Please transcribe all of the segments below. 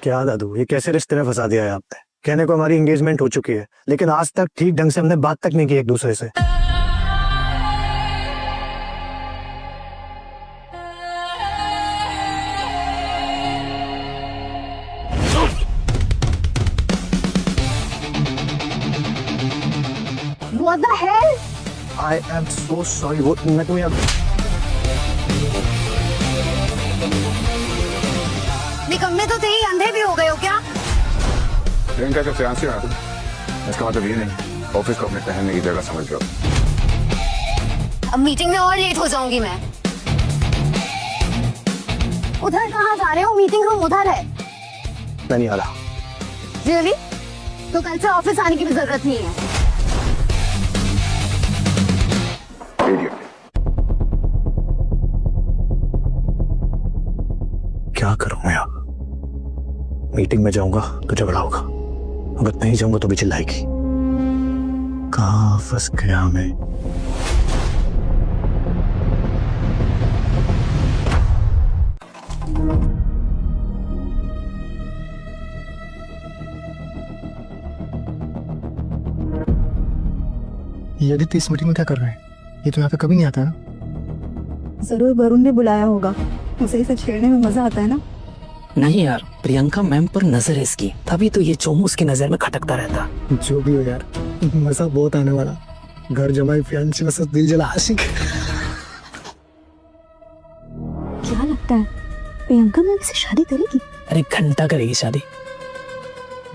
क्या दादू, ये कैसे रिश्ते में फंसा दिया है आपने? कहने को हमारी एंगेजमेंट हो चुकी है, लेकिन आज तक ठीक ढंग से हमने बात तक नहीं की एक दूसरे से। What the hell? I am so sorry। वो मैं तुम्हें अब निकम्मे तो थे ही, अंधे भी हो गए हो क्या? प्रियंका का फियांसे हो तुम? इसका मतलब ये नहीं ऑफिस को अपने ठहरने की जगह समझ लो। अब मीटिंग में और लेट हो जाऊंगी मैं। उधर कहाँ जा रहे हो? मीटिंग रूम उधर है। मैं नहीं आ रहा। रियली? तो कल से ऑफिस आने की भी जरूरत नहीं है। Idiot। क्या करूं मैं अब? मीटिंग में जाऊंगा तो झगड़ा होगा, अगर नहीं जाऊंगा तो भी चिल्लाएगी। कहाँ फंस गया मैं? ये आदित्य इस मीटिंग में क्या कर रहे हैं? ये तो यहाँ पे कभी नहीं आता ना। जरूर वरुण ने बुलाया होगा, उसे इसे छेड़ने में मजा आता है ना। नहीं यार, प्रियंका मैम पर नजर है इसकी, तभी तो ये चोमू उसकी नजर में खटकता रहता। जो भी हो यार, मजा बहुत आने वाला। घर जमाई फियांसी में दिल जला आशिक। क्या लगता है प्रियंका मैम से शादी करेगी? अरे घंटा करेगी शादी।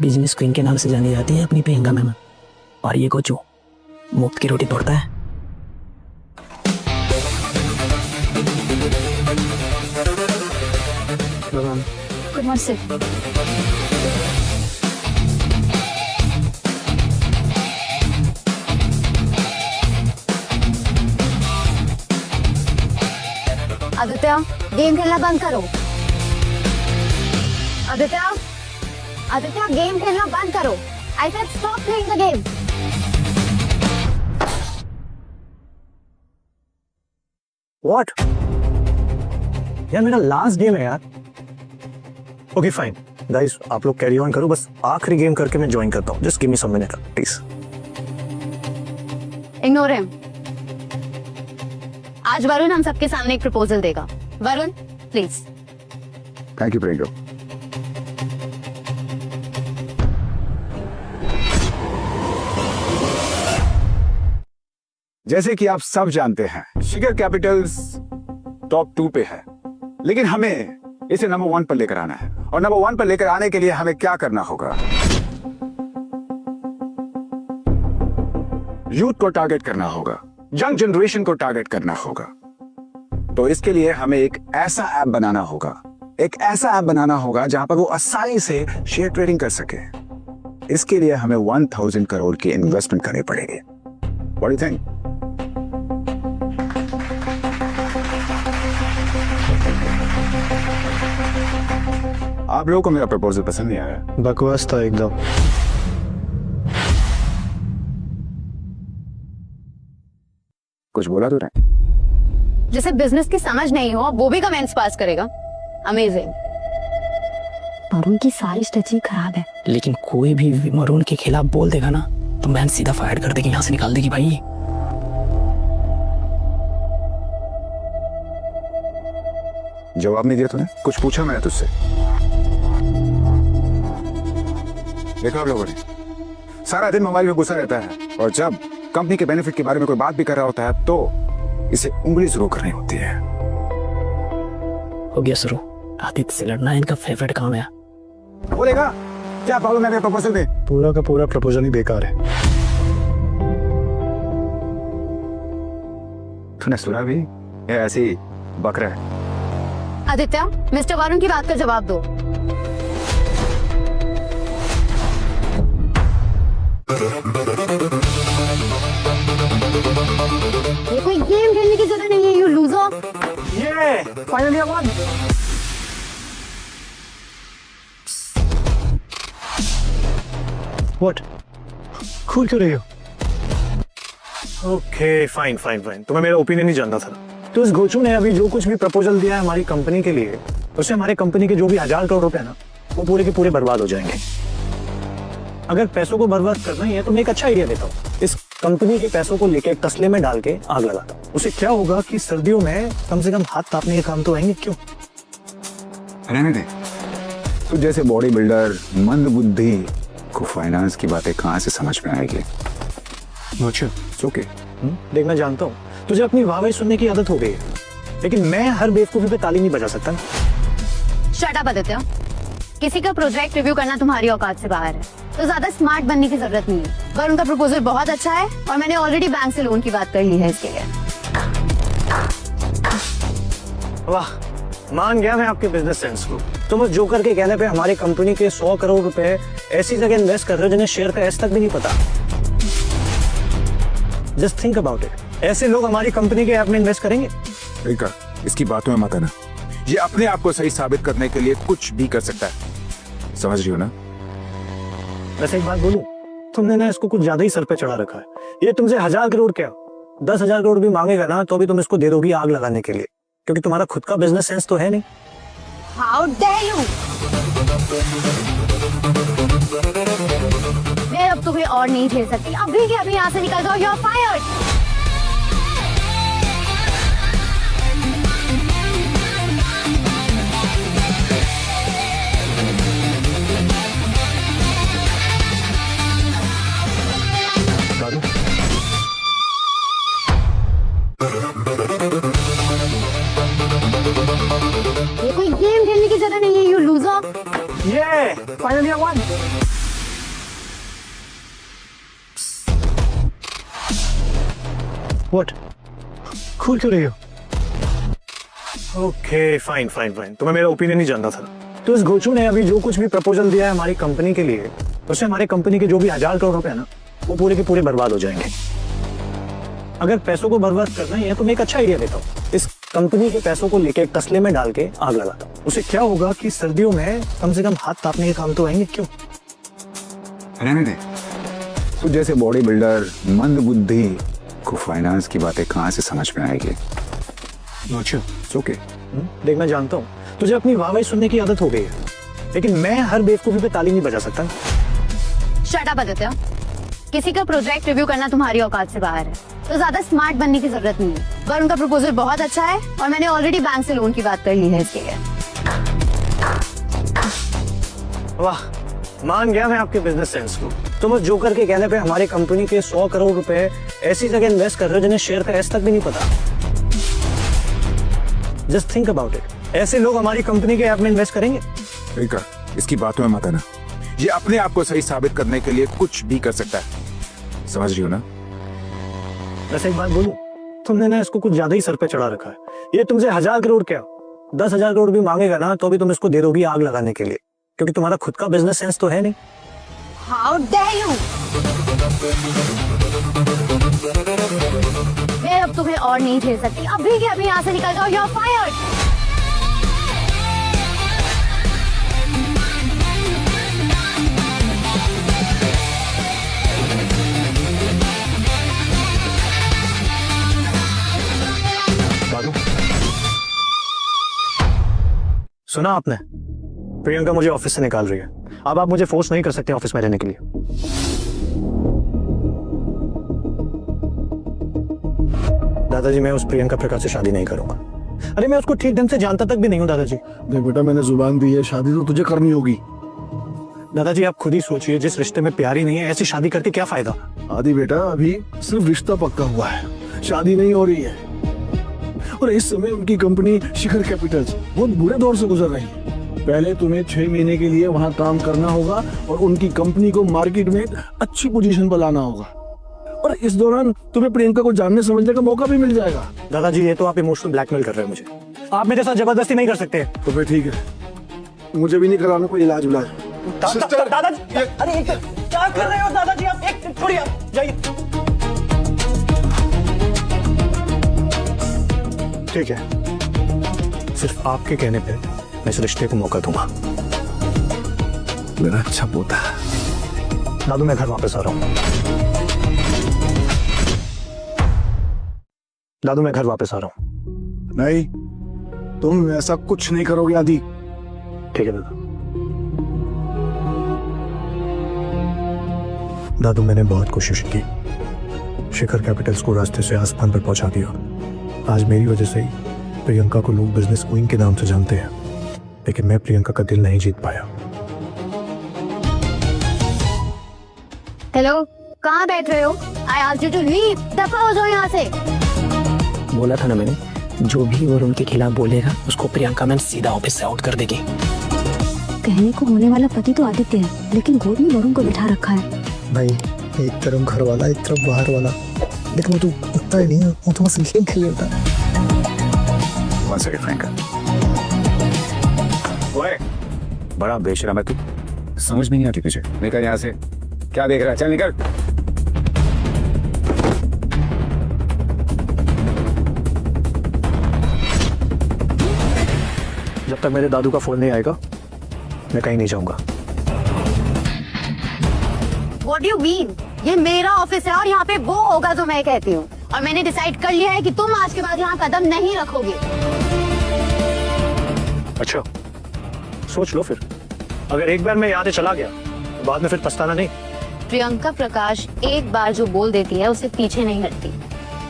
बिजनेस क्वीन के नाम से जानी जाती है अपनी प्रियंका मैम, और ये कोचो मुफ्त की रोटी तोड़ता है। Good morning. आदित्य, गेम खेलना बंद करो। आदित्य, आदित्य गेम खेलना बंद करो। I said stop playing the game. What? यार मेरा लास्ट गेम है यार। ओके फाइन गाइस, आप लोग कैरी ऑन करो, बस आखिरी गेम करके मैं ज्वाइन करता हूँ। Just give me some minute please. Ignore him. आज वरुण हम सबके सामने एक प्रपोजल देगा। Varun please. Thank you Priyanka. जैसे कि आप सब जानते हैं, शिखर कैपिटल्स टॉप 2 पे है, लेकिन हमें इसे नंबर 1 पर लेकर आना है। और नंबर 1 पर लेकर आने के लिए हमें क्या करना होगा? यूथ को टारगेट करना होगा, यंग जनरेशन को टारगेट करना होगा। तो इसके लिए हमें एक ऐसा ऐप बनाना होगा, जहां पर वो आसानी से शेयर ट्रेडिंग कर सके। इसके लिए हमें 1000 करोड़ की इन्वेस्टमेंट करनी पड़ेगी। What do you think? आप लोगों को मेरा प्रपोजल पसंद नहीं आया? बकवास था एकदम। कुछ बोला तो नहीं? जिसे बिजनेस की समझ नहीं हो वो भी कमेंट्स पास करेगा। अमेजिंग। वरुण की सारी स्ट्रेटजी खराब है। लेकिन कोई भी वरुण के खिलाफ बोल देगा ना तो मैम सीधा फायर कर देगी, यहाँ से निकाल देगी भाई। जवाब नहीं दिया तूने? कुछ पूछा मैंने तुझसे? देखा आप लोगों ने, सारा दिन मोबाइल में घुसा रहता है, और जब कंपनी के बेनिफिट के बारे में कोई बात भी कर रहा होता है तो इसे उंगली शुरू करनी होती है। हो गया शुरू। आदित्य से लड़ना इनका फेवरेट काम है। बोलेगा क्या प्रॉब्लम है मेरे प्रपोजल में? पूरा का पूरा प्रपोजल ही बेकार है। तूने सुना भी? ये ऐसे ही बक रहा है। आदित्य, मिस्टर वरुण की बात का जवाब दो। ये कोई गेम खेलने की जरूरत नहीं है, यू लूजर। ये finally I one. What? Cool क्यों रही हो? ओके फाइन फाइन फाइन, तुम्हें मेरा ओपिनियन नहीं जानना था। तो इस गोचू ने अभी जो कुछ भी प्रपोजल दिया है हमारी कंपनी के लिए, उससे हमारे कंपनी के जो भी 1000 करोड़ रुपए ना, वो पूरे के पूरे बर्बाद हो जाएंगे। अगर पैसों को बर्बाद करना ही है तो मैं एक अच्छा आइडिया देता हूँ। इस कंपनी के पैसों को लेके एक तसले में डाल के आग लगाता हूँ। उसे क्या होगा कि सर्दियों में कम से कम हाथ तापने के काम तो आएंगे। क्यों? रहने दे। तू जैसे बॉडी बिल्डर मंद बुद्धि को फाइनेंस की बातें कहाँ से समझ में आएगी? अच्छा, ओके। देख, मैं जानता हूँ तुझे अपनी वाहवाही सुनने की आदत हो गई है, लेकिन मैं हर बेवकूफी पे ताली नहीं बजा सकता ना। शट अप आदित्य, किसी का प्रोजेक्ट रिव्यू करना तुम्हारी औकात से बाहर है, तो ज्यादा स्मार्ट बनने की जरूरत नहीं है। पर उनका प्रपोजल बहुत अच्छा है और मैंने ऑलरेडी बैंक से लोन की बात कर ली है इसके लिए। वाह, मान गया मैं आपके बिजनेस सेंस को। तुम उस जोकर के कहने पे हमारी कंपनी के 100 करोड़ रुपए ऐसी जगह इन्वेस्ट कर रहे हो जिन्हें शेयर का एस तक भी नहीं पता। Just think about it. ऐसे लोग हमारी कंपनी के ऐप में इन्वेस्ट करेंगे? देखा, इसकी बातों में मत आना। ये अपने आप को सही साबित करने के लिए कुछ भी कर सकता है, समझ रही हो ना? वैसे एक बात बोलूं, तुमने ना इसको कुछ ज्यादा ही सर पे चढ़ा रखा है। ये तुमसे 1000 करोड़ क्या 10,000 करोड़ भी मांगेगा ना तो भी तुम इसको दे दोगी आग लगाने के लिए, क्योंकि तुम्हारा खुद का बिजनेस सेंस तो है नहीं। How dare you! मैं अब तुम्हें और नहीं झेल सकती। अभी के अभी यहाँ से निकल जाओ, यू आर फायर्ड। ये कोई गेम खेलने की जगह नहीं है, यू लूजर। ये finally I one. What? Cool क्यों रही हो? Okay, fine fine fine. तुम्हें मेरा ओपिनियन नहीं जानना था। तो इस गोचू ने अभी जो कुछ भी प्रपोजल दिया है हमारी कंपनी के लिए, उससे हमारी कंपनी के जो भी 1000 करोड़ रुपए है ना, वो पूरे के पूरे बर्बाद हो जाएंगे। अगर पैसों को बर्बाद करना ही है तो मैं एक अच्छा आइडिया देता हूँ। इस कंपनी के पैसों को लेके एक तसले में डाल के आग लगाता हूँ। उसे क्या होगा कि सर्दियों में कम से कम हाथ तापने के काम तो आएंगे। क्यों? रहने दे। तू जैसे बॉडी बिल्डर मंद बुद्धि को फाइनेंस की बातें कहाँ से समझ में आएगी? अच्छा, ओके। देख, मैं जानता हूँ तुझे अपनी वाहवाही सुनने की आदत हो गई है, लेकिन मैं हर बेवकूफी पे ताली नहीं बजा सकता ना। शट अप आदित्य, किसी का प्रोजेक्ट रिव्यू करना तुम्हारी औकात से बाहर है, तो ज्यादा स्मार्ट बनने की जरूरत नहीं है। पर उनका प्रपोजल बहुत अच्छा है और मैंने ऑलरेडी बैंक से लोन की बात कर ली है इसके लिए। वाह, मान गया मैं आपके बिजनेस सेंस को। तुम उस जोकर के कहने पे हमारी कंपनी के 100 करोड़ रुपए ऐसी जगह इन्वेस्ट कर रहे हो जिन्हें शेयर का एस तक भी नहीं पता। Just think about it. ऐसे लोग हमारी कंपनी के ऐप में इन्वेस्ट करेंगे? देखा, इसकी बातों में मत आना। ये अपने आप को सही साबित करने के लिए कुछ भी कर सकता है, समझ रही हो ना? वैसे एक बात बोलूं, तुमने ना इसको कुछ ज्यादा ही सर पे चढ़ा रखा है। ये तुमसे 1000 करोड़ क्या 10,000 करोड़ भी मांगेगा ना तो भी तुम इसको दे दोगी आग लगाने के लिए, क्योंकि तुम्हारा खुद का बिजनेस सेंस तो है नहीं। How dare you! मैं अब तुम्हें और नहीं झेल सकती। अभी के अभी यहाँ से निकल जाओ, यू आर फायर्ड। सुना आपने? प्रियंका मुझे ऑफिस से निकाल रही है। अब आप मुझे फोर्स नहीं कर सकते ऑफिस में रहने के लिए। दादाजी, मैं उस प्रियंका प्रकाश से शादी नहीं करूंगा। अरे मैं उसको ठीक ढंग से जानता तक भी नहीं हूँ दादाजी। देख बेटा, मैंने जुबान दी है, शादी तो तुझे करनी होगी। दादाजी, आप खुद ही सोचिए, जिस रिश्ते में प्यार ही नहीं है, ऐसी शादी करके क्या फायदा? आदि बेटा, अभी सिर्फ रिश्ता पक्का हुआ है, शादी नहीं हो रही है। और इस समय उनकी कंपनी शिखर कैपिटल्स बहुत बुरे दौर से गुजर रही है। पहले तुम्हें 6 महीने के लिए वहां काम करना होगा और उनकी कंपनी को मार्केट में अच्छी पोजीशन पर लाना होगा, और इस दौरान तुम्हें प्रियंका को जानने समझने का मौका भी मिल जाएगा। दादाजी, ये तो आप इमोशनल ब्लैकमेल कर रहे हैं मुझे। आप मेरे साथ जबरदस्ती नहीं कर सकते। तो फिर ठीक है, मुझे भी नहीं कराना कोई इलाज विलाज। दादाजी, अरे क्या कर रहे हो दादाजी? आप एक छोड़िए, जाइए। ठीक है, सिर्फ आपके कहने पे मैं इस रिश्ते को मौका दूंगा। मेरा अच्छा पोता। दादू, मैं घर वापस आ रहा हूँ। दादू, मैं घर वापस आ रहा हूँ। नहीं, तुम ऐसा कुछ नहीं करोगे आदि। ठीक है दादा। दादू मैंने बहुत कोशिश की, शिखर कैपिटल्स को रास्ते से आसमान पर पहुंचा दिया। आज मेरी वजह से ही प्रियंका को लोग बिजनेस क्वीन के नाम से जानते हैं, लेकिन मैं प्रियंका का दिल नहीं जीत पाया। हेलो, कहाँ बैठ रहे हो? I asked you to leave. दफा हो जाओ यहाँ से। बोला था ना मैंने, जो भी वरुण के खिलाफ बोलेगा उसको प्रियंका मैम सीधा ऑफिस से आउट कर देगी। कहने को होने वाला पति तो आदित्य है, लेकिन गोद में वरुण को बिठा रखा है। भाई एक तरफ घर वाला, एक तरफ बाहर वाला, लेकिन वो तो उतना ही नहीं है, वो तो बस गेम खेल रहा है। One second, Frank. ओए, बड़ा बेशरम है तू, समझ में नहीं आती तुझे। निकल यहाँ से। क्या देख रहा है? चल निकल। जब तक मेरे दादू का फोन नहीं आएगा मैं कहीं नहीं जाऊंगा। What do you mean? ये मेरा ऑफिस है और यहाँ पे वो होगा जो मैं कहती हूँ, और मैंने डिसाइड कर लिया है कि तुम आज के बाद यहाँ कदम नहीं रखोगे। अच्छा, सोच लो फिर। अगर एक बार मैं यहाँ से चला गया तो बाद में फिर पछताना नहीं। प्रियंका प्रकाश एक बार जो बोल देती है उसे पीछे नहीं हटती,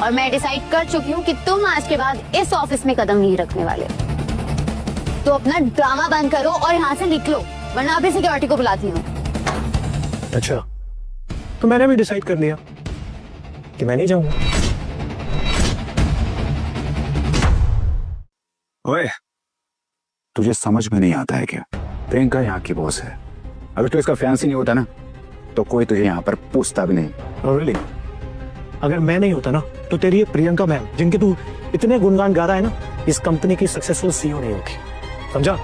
और मैं डिसाइड कर चुकी हूँ कि तुम आज के बाद इस ऑफिस में कदम नहीं रखने वाले। तो अपना ड्रामा बंद करो और यहाँ से निकलो, वरना अभी सिक्योरिटी को बुलाती हूँ। अच्छा, तो मैंने भी डिसाइड कर लिया कि मैं नहीं जाऊंगा। ओए, तुझे समझ में नहीं आता है क्या? प्रियंका यहाँ की बॉस है। अगर तू इसका फैंसी नहीं होता ना तो कोई तुझे यहाँ पर पूछता भी नहीं। Oh, really? अगर मैं नहीं होता ना तो तेरी ये प्रियंका मैम जिनके तू इतने गुणगान गा रहा है ना, इस कंपनी की सक्सेसफुल सीईओ नहीं होगी, समझा?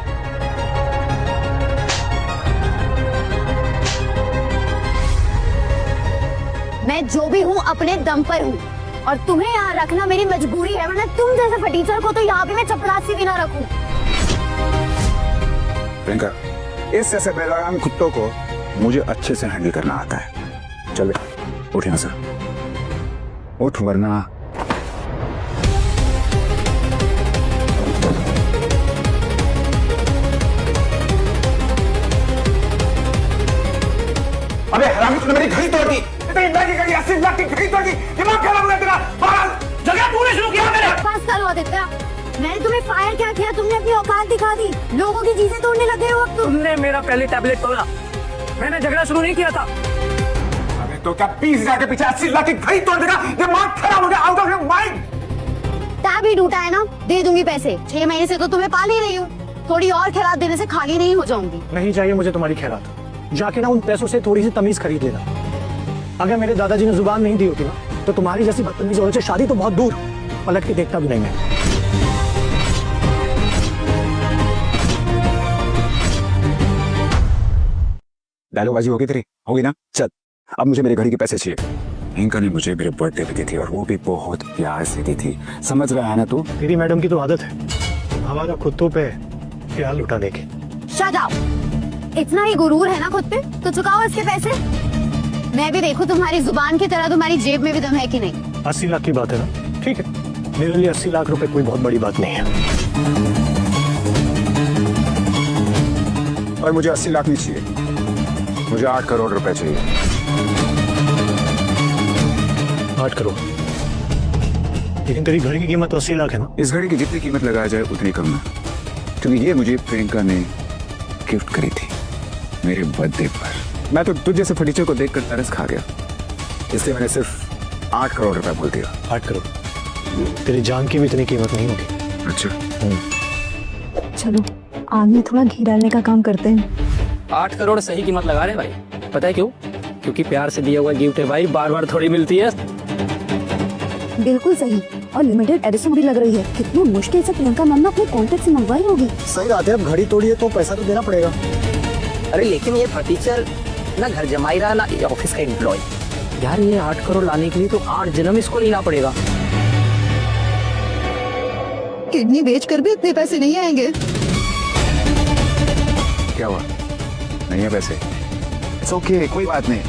मैं जो भी हूँ अपने दम पर हूँ, और तुम्हें यहाँ रखना मेरी मजबूरी है, वरना तुम जैसे फटीचर को तो यहाँ भी मैं चपरासी भी ना रखूं। प्रियंका, इस ऐसे बेलगाम कुत्तों को मुझे अच्छे से हैंडल करना आता है। चल बे, उठ यहाँ से, उठ वरना। अबे हरामी, तूने मेरी घड़ी तोड़ दी। इतनी महंगी घड़ी, 80 लाख की घड़ी तोड़ दी। दिमाग खराब हो गया तेरा। बाहर जगह तूने शुरू किया मेरे। बस करो आदित्य, मैंने तुम्हें फायर क्या किया? तुमने अपनी औकात दिखा दी, लोगों की चीजें तोड़ने लगे हो अब तुम। तुमने मेरा पहले टैबलेट तोड़ा, मैंने झगड़ा शुरू नहीं किया था। अबे तो क्या 20,000 के पीछे 80 लाख की घड़ी तोड़ देगा? दिमाग खराब हो गया, आउट ऑफ योर माइंड। टैब ही टूटा है ना, दे दूंगी पैसे। 6 महीने से तो तुम्हें पाल ही रही हूँ, थोड़ी और खैरात देने से खाली नहीं हो जाऊंगी। नहीं चाहिए मुझे तुम्हारी खैरात, जाके ना उन पैसों से थोड़ी सी तमीज खरीद लेना। अगर मेरे दादाजी ने जुबान नहीं दी होती ना तो तुम्हारी जैसी बदतमीज औरत से शादी तो बहुत दूर, पलट के देखता भी नहीं मैं। डायलॉगबाजी होगी तेरी, होगी ना? चल, अब मुझे मेरी घड़ी के पैसे चाहिए। इनका ने मुझे मेरे बर्थडे पे दी थी, और वो भी बहुत प्यार से दी थी। समझ रहा है ना तू? तेरी मैडम की तो आदत है हमारा कुत्तों पे ख्याल लुटाने की। शट अप, इतना ही गुरूर है ना खुद पे तो चुकाओ इसके पैसे। मैं भी देखूं तुम्हारी जुबान की तरह तुम्हारी जेब में भी दम है कि नहीं। 80 लाख की बात है ना, ठीक है, मेरे लिए 80 लाख रुपए कोई बहुत बड़ी बात नहीं है। और मुझे 80 लाख नहीं चाहिए, मुझे 8 करोड़ रुपए चाहिए। 8 करोड़? लेकिन तेरी घड़ी की कीमत तो 80 लाख है ना। इस घड़ी की जितनी कीमत लगाया जाए उतनी कम है, क्योंकि ये मुझे प्रियंका ने गिफ्ट करी थी मेरे बर्थडे पर। मैं तो तुझ जैसे फर्नीचर को देखकर तरस खा गया, इसलिए मैंने सिर्फ 8 करोड़ रुपए बोल दिया। 8 करोड़? तेरी जान की भी इतनी कीमत नहीं होगी। अच्छा, चलो आग में थोड़ा घी डालने का काम करते हैं। 8 करोड़ सही कीमत लगा रहे भाई, पता है क्यों? क्योंकि प्यार से दिया हुआ गिफ्ट है भाई, बार बार थोड़ी मिलती है। बिल्कुल सही, और लिमिटेड एडिशन भी लग रही है। कितनी मुश्किल से प्रियंका मैम ने अपने कॉन्टेक्ट से मंगवाई होगी। सही बात है, अब घड़ी तोड़ी है तो पैसा तो देना पड़ेगा। अरे लेकिन ये फटीचर ना घर जमाई रहा ना ये ऑफिस का एम्प्लॉय। यार ये 8 करोड़ लाने के लिए तो 8 जन्म इसको लेना पड़ेगा। किडनी बेच कर भी इतने पैसे नहीं आएंगे। क्या हुआ? नहीं है पैसे? इट्स ओके, कोई बात नहीं,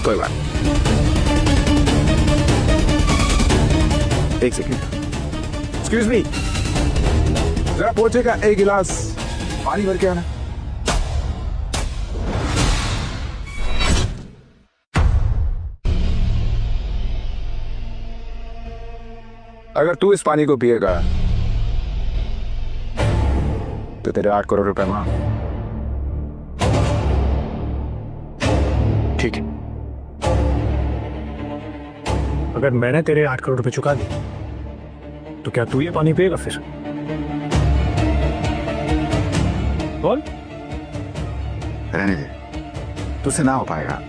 कोई बात। एक सेकेंड, एक्सक्यूज मी, जरा पहुंचेगा, एक गिलास पानी भर के आना। अगर तू इस पानी को पिएगा तो तेरे 8 करोड़ रुपए मांग। ठीक है, अगर मैंने तेरे 8 करोड़ रुपए चुका दिए तो क्या तू ये पानी पिएगा फिर? बोल। रहने दे, तुझसे ना हो पाएगा,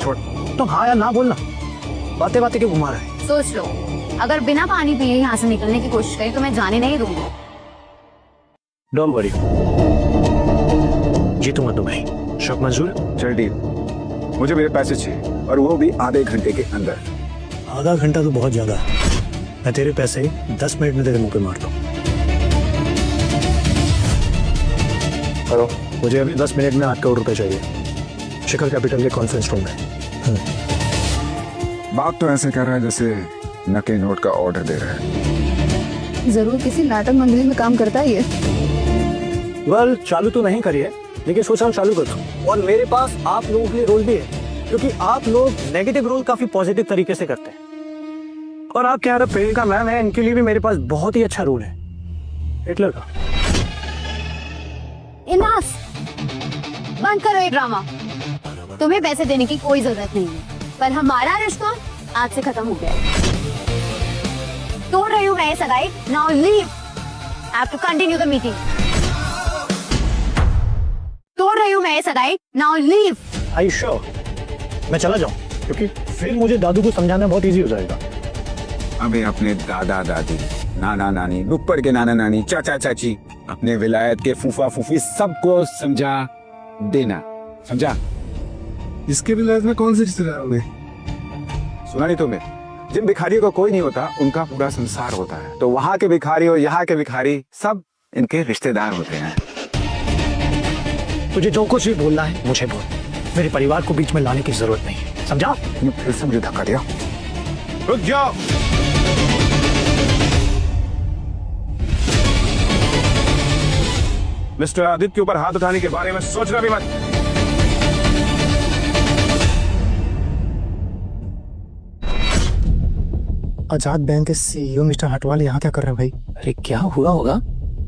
छोड़। तो हाँ या ना बोलना, बातें बातें क्यों घुमा रहा है? सोच लो, अगर बिना पानी पिए यहाँ से निकलने की कोशिश करी तो मैं जाने नहीं दूंगी। डोंट वरी, जीतूंगा तुम्हें। शक मंजूर? चल डील, मुझे मेरे पैसे चाहिए और वो भी आधे घंटे के अंदर। आधा घंटा तो बहुत ज्यादा है, मैं तेरे पैसे 10 मिनट में तेरे मुंह पे मारता हूँ। हेलो, मुझे अभी 10 मिनट में 8 करोड़ रुपए चाहिए, शिखर कैपिटल के कॉन्फ्रेंस रूम में। बात तो ऐसे कर रहा है जैसे नकली नोट का ऑर्डर दे रहा है। जरूर किसी नाटक मंडली में काम करता है ये। वेल, चालू तो नहीं करिए, लेकिन सोचा हूँ चालू कर दूं। और मेरे पास आप लोगों के लिए रोल भी है, क्योंकि आप लोग नेगेटिव रोल काफी पॉजिटिव तरीके से करते हैं। और आप क्या प्रियंका मैम है, इनके लिए भी मेरे पास बहुत ही अच्छा रोल है, हिटलर का। इनाफ, बंद करो ये ड्रामा। तुम्हें पैसे देने की कोई जरूरत नहीं है, पर हमारा रिश्ता आज से खत्म हो गया है। तोड़ रही हूँ मैं ये सगाई। Now leave, I have to continue the meeting. तोड़ रही हूँ मैं ये सगाई। Now leave. Are you sure? मैं चला जाऊं, क्योंकि फिर मुझे दादू को समझाना बहुत इजी हो जाएगा। अभी अपने दादा दादी, नाना नानी, ऊपर के नाना नानी, चाचा चाची, अपने विलायत के फूफा फूफी सबको समझा देना, समझा? इसके विलायत में कौन से रिश्तेदार होंगे? सुना नहीं तुम्हें? जिन भिखारियों का कोई नहीं होता उनका पूरा संसार होता है, तो वहां के भिखारी और यहाँ के भिखारी सब इनके रिश्तेदार होते हैं। तुझे जो कुछ भी बोलना है मुझे बोल, मेरे परिवार को बीच में लाने की जरूरत नहीं है, समझा? फिर से मुझे धक्का दिया। रुक जाओ। मिस्टर आदित्य के ऊपर हाथ उठाने के बारे में सोचना भी मत। आजाद बैंक के सीईओ मिस्टर हटवाल यहाँ क्या कर रहे हैं भाई? अरे क्या हुआ होगा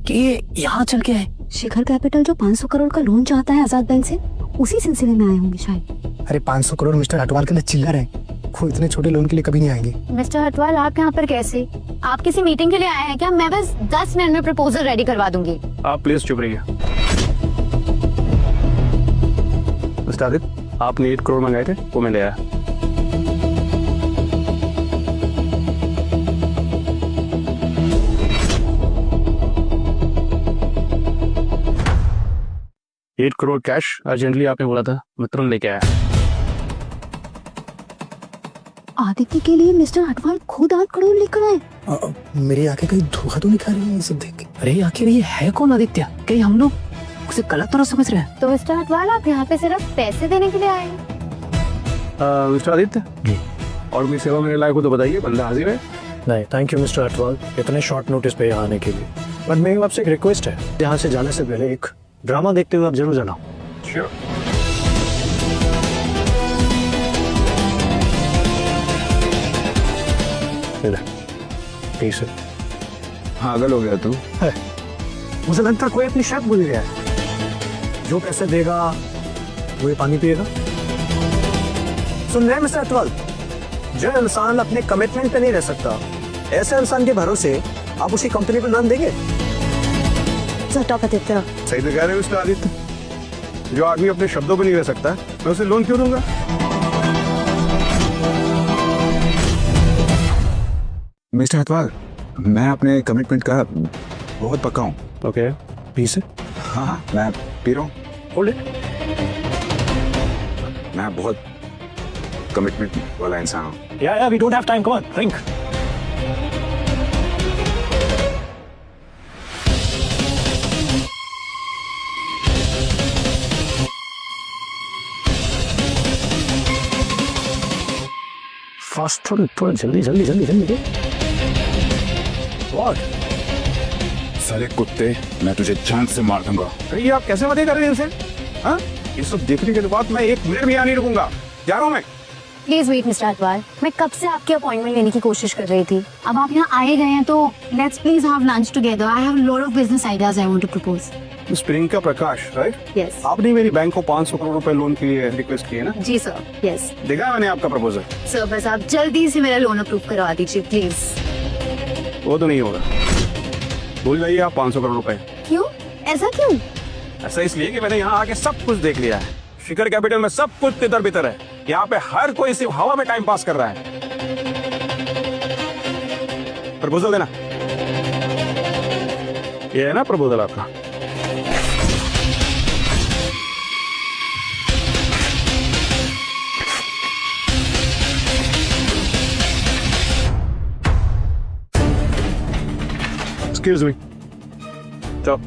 कि ये यहाँ चल के आए? शिखर कैपिटल जो 500 करोड़ का लोन चाहता है आजाद बैंक से, उसी सिलसिले में आए होंगे शायद। अरे 500 करोड़ मिस्टर हटवाल के लिए चिल्लर है, वो इतने छोटे लोन के लिए कभी नहीं आएंगे। मिस्टर हटवाल, आप यहाँ पर कैसे? आप किसी मीटिंग के लिए आए हैं क्या? मैं बस 10 मिनट में प्रपोजल रेडी करवा दूंगी। आप प्लीज चुप रहिए। मिस्टर आदित्य, आपने 8 करोड़ मंगाए थे, वो मैं ले आया। $8 करोड़ कैश अर्जेंटली आपने बोला था, मैं तुरंत लेके आया। आदित्य के लिए मिस्टर हटवाल खुद 8 करोड़ लेकर आए। मेरी आंखें कहीं धोखा तो नहीं खा रही है ये सब देख के? अरे आखिर ये है कौन आदित्य? कहीं हम लोग उसे गलत तरह समझ रहे हैं? तो मिस्टर हटवाल, आप यहाँ पे सिर्फ पैसे देने के लिए आए हैं? मिस्टर आदित्य जी। और कोई सेवा मेरे लायक हो तो बताइए, बंदा हाजिर है। नहीं, थैंक यू मिस्टर हटवाल, इतने शॉर्ट नोटिस पे यहाँ आने के लिए। पर मेरी आपसे एक रिक्वेस्ट है, यहाँ से जाने से पहले एक ड्रामा देखते हुए आप जरूर जाना। श्योर। ठीक है। पागल हो गया तू? है, मुझे लगता है कोई अपनी शर्त भूल गया है। जो पैसे देगा वो ये पानी पिएगा। सुन रहे हैं मिस्टर हटवाल, जो इंसान अपने कमिटमेंट पे नहीं रह सकता, ऐसे इंसान के भरोसे आप उसी कंपनी को लोन देंगे? सही तो कह रहे हो मिस्टर आदित्य। जो आदमी अपने शब्दों पे नहीं रह सकता, मैं उसे लोन क्यों दूंगा? मिस्टर हटवाल, मैं अपने कमिटमेंट का बहुत पक्का हूँ। ओके, पीस है? हाँ, मैं पी रहा हूँ। Hold it. मैं बहुत कमिटमेंट वाला इंसान हूँ। Yeah we don't have time, come on drink. Fast, थोड़ा जल्दी जल्दी जल्दी जल्दी। व्हाट? सारे कुत्ते, मैं तुझे जान से मार दूंगा। अरे ये आप कैसे बातें कर रहे हैं इनसे? हाँ, ये सब देखने के बाद मैं 1 मिनट भी यहाँ नहीं रुकूंगा, जा रहा हूँ मैं। प्लीज वेट मिस्टर अटवाल, मैं कब से आपकी अपॉइंटमेंट लेने की कोशिश कर रही थी। अब आप यहाँ आए गए हैं तो let's please have lunch together. I have lot of business ideas I want to propose. Miss Priyanka Prakash, right? Yes आपने मेरी बैंक को 500 करोड़ रुपए लोन के लिए रिक्वेस्ट की है ना? जी सर। यस देखा है मैंने आपका प्रपोजल। सर, बस आप जल्दी से मेरा लोन अप्रूव करवा दीजिए प्लीज। वो तो नहीं होगा, भूल जाइए आप 500 करोड़ रुपए। क्यों? ऐसा क्यों? ऐसा इसलिए कि मैंने यहाँ आके सब कुछ देख लिया है। शिखर कैपिटल में सब कुछ तितर बितर है। यहाँ पे हर कोई सिर्फ हवा में टाइम पास कर रहा है। प्रपोजल देना। ये है ना प्रपोजल आपका? Excuse me. चलो।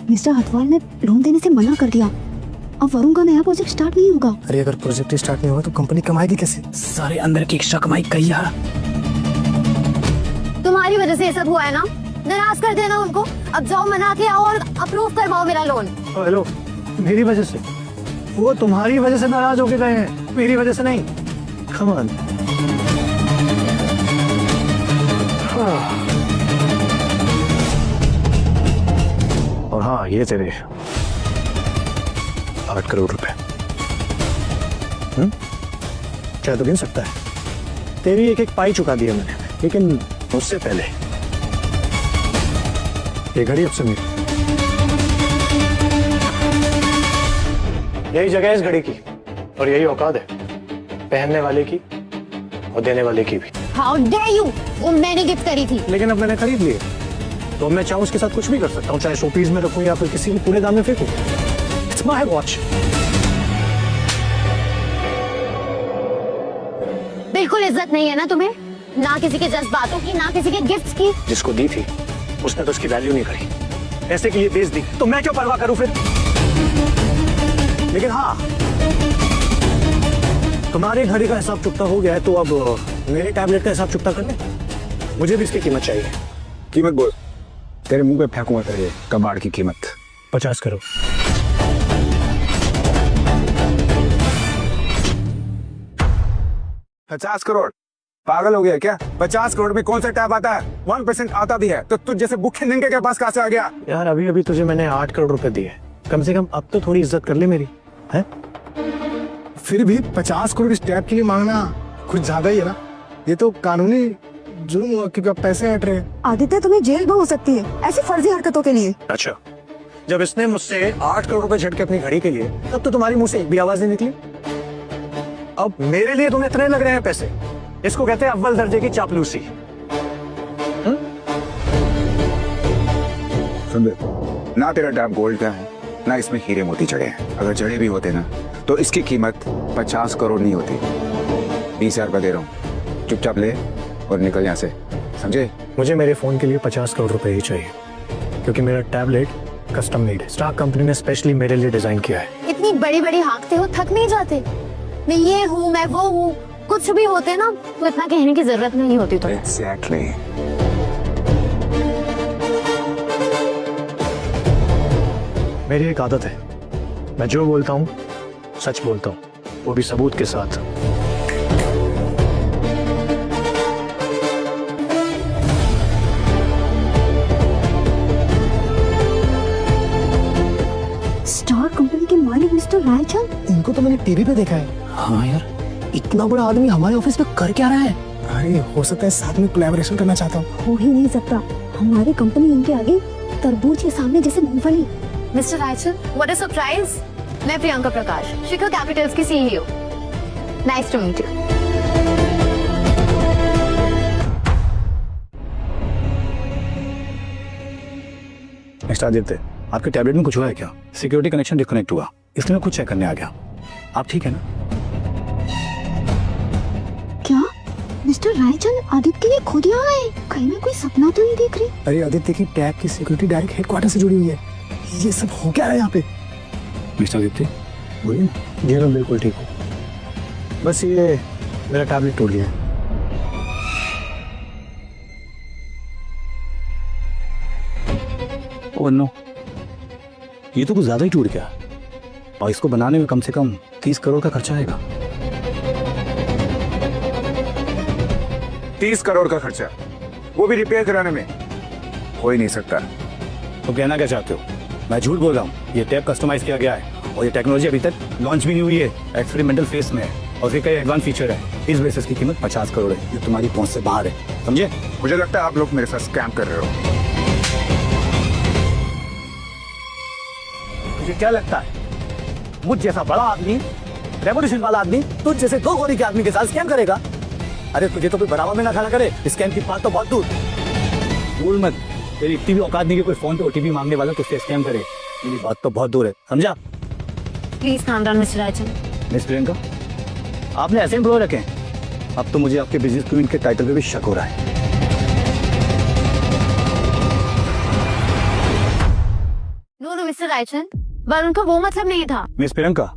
मिस्टर हथवाल ने लोन देने से मना कर दिया। अब वरुण का नया प्रोजेक्ट स्टार्ट नहीं होगा। अरे अगर प्रोजेक्ट स्टार्ट नहीं होगा तो कंपनी कमाएगी कैसे? सारे अंदर की इच्छा कमाई कैया। तुम्हारी वजह से ये सब हुआ है ना, नाराज कर देना उनको। अब जाओ, मना के आओ और अप्रूव करवाओ मेरा लोन। हेलो, मेरी वजह से? वो तुम्हारी वजह से नाराज होके गए हैं, मेरी वजह से नहीं। Come on. और हाँ, ये तेरे 8 करोड़ रुपए। क्या तो गिन सकता है? तेरी एक एक पाई चुका दिया मैंने, लेकिन उससे पहले ये घड़ी अब से मेरी। यही जगह है इस घड़ी की और यही औकात है पहनने वाले की और देने वाले की भी। How dare you! वो मैंने गिफ्ट करी थी। लेकिन अब मैंने खरीद लिए तो मैं चाहूँ उसके साथ कुछ भी कर सकता हूँ, चाहे शोपीस में रखूँ या फिर किसी भी कूड़ेदान में फेंकूं। It's my watch. बिल्कुल इज्जत नहीं है ना तुम्हें, ना किसी के जज्बातों की, ना किसी के गिफ्ट्स की। जिसको दी थी उसने तो उसकी वैल्यू नहीं करी, पैसे के लिए बेच दी, तो मैं क्यों परवाह करूं फिर? लेकिन हाँ, तुम्हारे घड़ी का हिसाब चुकता हो गया है तो अब मेरे टैबलेट का हिसाब चुकता कर ले। मुझे भी इसकी कीमत चाहिए। कीमत बोल। तेरे मुंह पे फेंकूंगा तेरे कबाड़ की कीमत। 50 करोड़। पचास करोड़? पागल हो गया क्या? 50 करोड़ में कौन सा टैब आता है? 1% आता भी है तो तुझ जैसे भूखे नंगे के पास कहां से आ गया? यार अभी अभी तुझे मैंने 8 करोड़ रुपए दिए, कम से कम अब तो थोड़ी इज्जत कर ले मेरी, है? फिर भी 50 करोड़ इस टैब के लिए मांगना कुछ ज्यादा ही है ना। ये तो कानूनी जुर्म हुआ क्योंकि अब पैसे हट रहे हैं। आदित्य, तुम्हें जेल भी हो सकती है ऐसी फर्जी हरकतों के लिए। अच्छा, जब इसने मुझसे 8 करोड़ रुपए झटके अपनी घड़ी के लिए, तब तो तुम्हारी मुंह से एक भी आवाज नहीं निकली। अब मेरे लिए तुम्हें इतने लग रहे हैं पैसे, इसको कहते हैं अव्वल दर्जे की चापलूसी। सुन दे, ना तेरा टैब गोल्ड का है ना इसमें हीरे मोती जड़े हैं। अगर जड़े भी होते ना तो इसकी कीमत 50 करोड़ नहीं होती। 20,000 रुपए दे रहा हूँ, चुपचाप ले और निकल यहाँ से, समझे? मुझे मेरे फोन के लिए 50 करोड़ रुपए ही चाहिए, क्योंकि मेरा टैबलेट कस्टम मेड है, स्टार कंपनी ने स्पेशली मेरे लिए डिजाइन किया है। इतनी बड़ी बड़ी हाँकते हो, थक नहीं जाते? मैं ये हूँ, मैं वो हूँ, कुछ भी होते ना तो इतना कहने की जरूरत नहीं होती। तो एग्जैक्टली। मेरी एक आदत है, मैं जो बोलता हूँ सच बोलता हूँ, वो भी सबूत के साथ। स्टार कंपनी के मालिक मिस्टर रायचंद, इनको तो मैंने टीवी पे देखा है। हाँ यार, इतना बड़ा आदमी हमारे ऑफिस में कर क्या रहा है? अरे हो सकता है साथ में कोलैबोरेशन करना चाहता हूँ। हो ही नहीं सकता। हमारी कंपनी इनके आगे तरबूज के सामने जैसे मूंगफली। Mister Raichand, what a surprise! मैं प्रियंका प्रकाश, शिखर कैपिटल्स की CEO. Nice to meet you. Mister Aditya, आपके टैबलेट में कुछ हुआ है क्या? सिक्योरिटी कनेक्शन डिस्कनेक्ट हुआ, इसलिए मैं कुछ चेक करने आ गया। आप ठीक है ना? क्या मिस्टर रायचंद आदित्य के लिए खुद यहाँ आए? कहीं मैं कोई सपना तो नहीं देख रही? अरे आदित्य की टैब की सिक्योरिटी डायरेक्ट हेडक्वार्टर से जुड़ी हुई है। ये सब हो क्या रहा है यहाँ पे? मिस्टर आदित्य, बोलिए। जी मैं बिल्कुल ठीक हूँ, बस ये मेरा टैबलेट टूट गया है। ओह नो, ये तो कुछ ज्यादा ही टूट गया और इसको बनाने में कम से कम 30 करोड़ का खर्चा आएगा। 30 करोड़ का खर्चा, वो भी रिपेयर कराने में। हो ही नहीं सकता। तो कहना क्या चाहते हो? मैं झूठ बोल रहा हूँ? ये टैप कस्टमाइज किया गया है और ये टेक्नोलॉजी अभी तक लॉन्च भी नहीं हुई है, एक्सपेरिमेंटल फेज में है और इसके कई एडवांस फीचर है। इस बेसिस की कीमत 50 करोड़ है, ये तुम्हारी पहुंच से बाहर है, समझे? मुझे लगता है आप लोग मेरे साथ स्कैम कर रहे हो। मुझे क्या लगता है, मुझ जैसा बड़ा आदमी, रेवोल्यूशन वाला आदमी तुझ जैसे 2 गोली के आदमी के साथ स्कैम करेगा? अरे तुझे तो कोई बराबर में ना खड़ा करे, स्कैम की बात तो बहुत दूर। भूल मत, तेरी इतनी भी औकात नहीं कि कोई फोन पे ओटीपी मांगने वाला तुझसे स्कैम करे। मेरी बात तो बहुत दूर है, समझा? Please calm down mister Rajan. Miss Priyanka, आपने ऐसे एम्प्लॉय रखे हैं, अब तो मुझे आपके बिजनेस क्वीन के टाइटल पे भी शक हो रहा है। नो मिस्टर राजन, वरुण का वो मतलब नहीं था। मिस प्रियंका,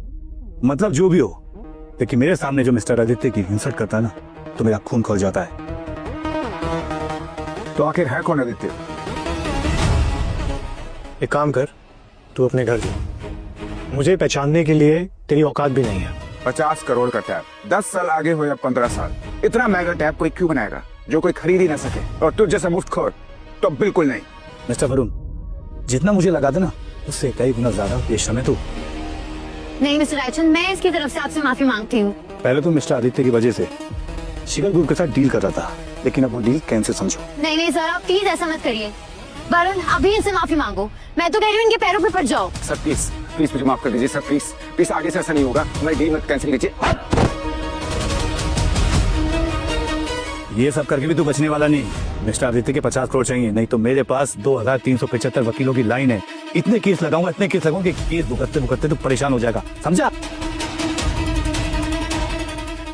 मतलब जो भी हो, लेकिन मेरे सामने जो मिस्टर आदित्य की इंसल्ट करता है ना, तो मेरा खून खौल जाता है। तो आखिर है कौन आदित्य? एक काम कर, तू अपने घर जा, मुझे पहचानने के लिए तेरी औकात भी नहीं है। 50 करोड़ का टैब, 10 साल आगे हो या 15 साल, इतना महंगा टैब कोई क्यों बनाएगा जो कोई खरीद ही ना सके? और तुझ जैसा मुफ्तखोर तो बिल्कुल नहीं। मिस्टर वरुण, जितना मुझे लगा था ना, उससे कई गुना ज्यादा बेशर्म है तू। नहीं मिस्टर राजन, मैं इसकी तरफ से आपसे माफी मांगती हूँ। पहले तो मिस्टर आदित्य की वजह से शिखर ग्रुप के साथ डील कर रहा था, लेकिन अब वो डील कैंसिल समझो। नहीं सर, आप प्लीज ऐसा मत करिए। वरुण, अभी इनसे माफी मांगो। मैं तो कह रही हूँ इनके पैरों पे पड़ जाओ। सर प्लीज प्लीज मुझे माफ कर दीजिए सर, प्लीज प्लीज, आगे से ऐसा नहीं होगा। मैं डील मत कैंसिल कीजिए। ये सब करके भी तू बचने वाला नहीं। मिस्टर आदित्य के 50 करोड़ चाहिए, नहीं तो मेरे पास 2375 वकीलों की लाइन है। इतने केस लगाऊंगा कि केस भुगतते भुगतते तू परेशान हो जाएगा, समझा?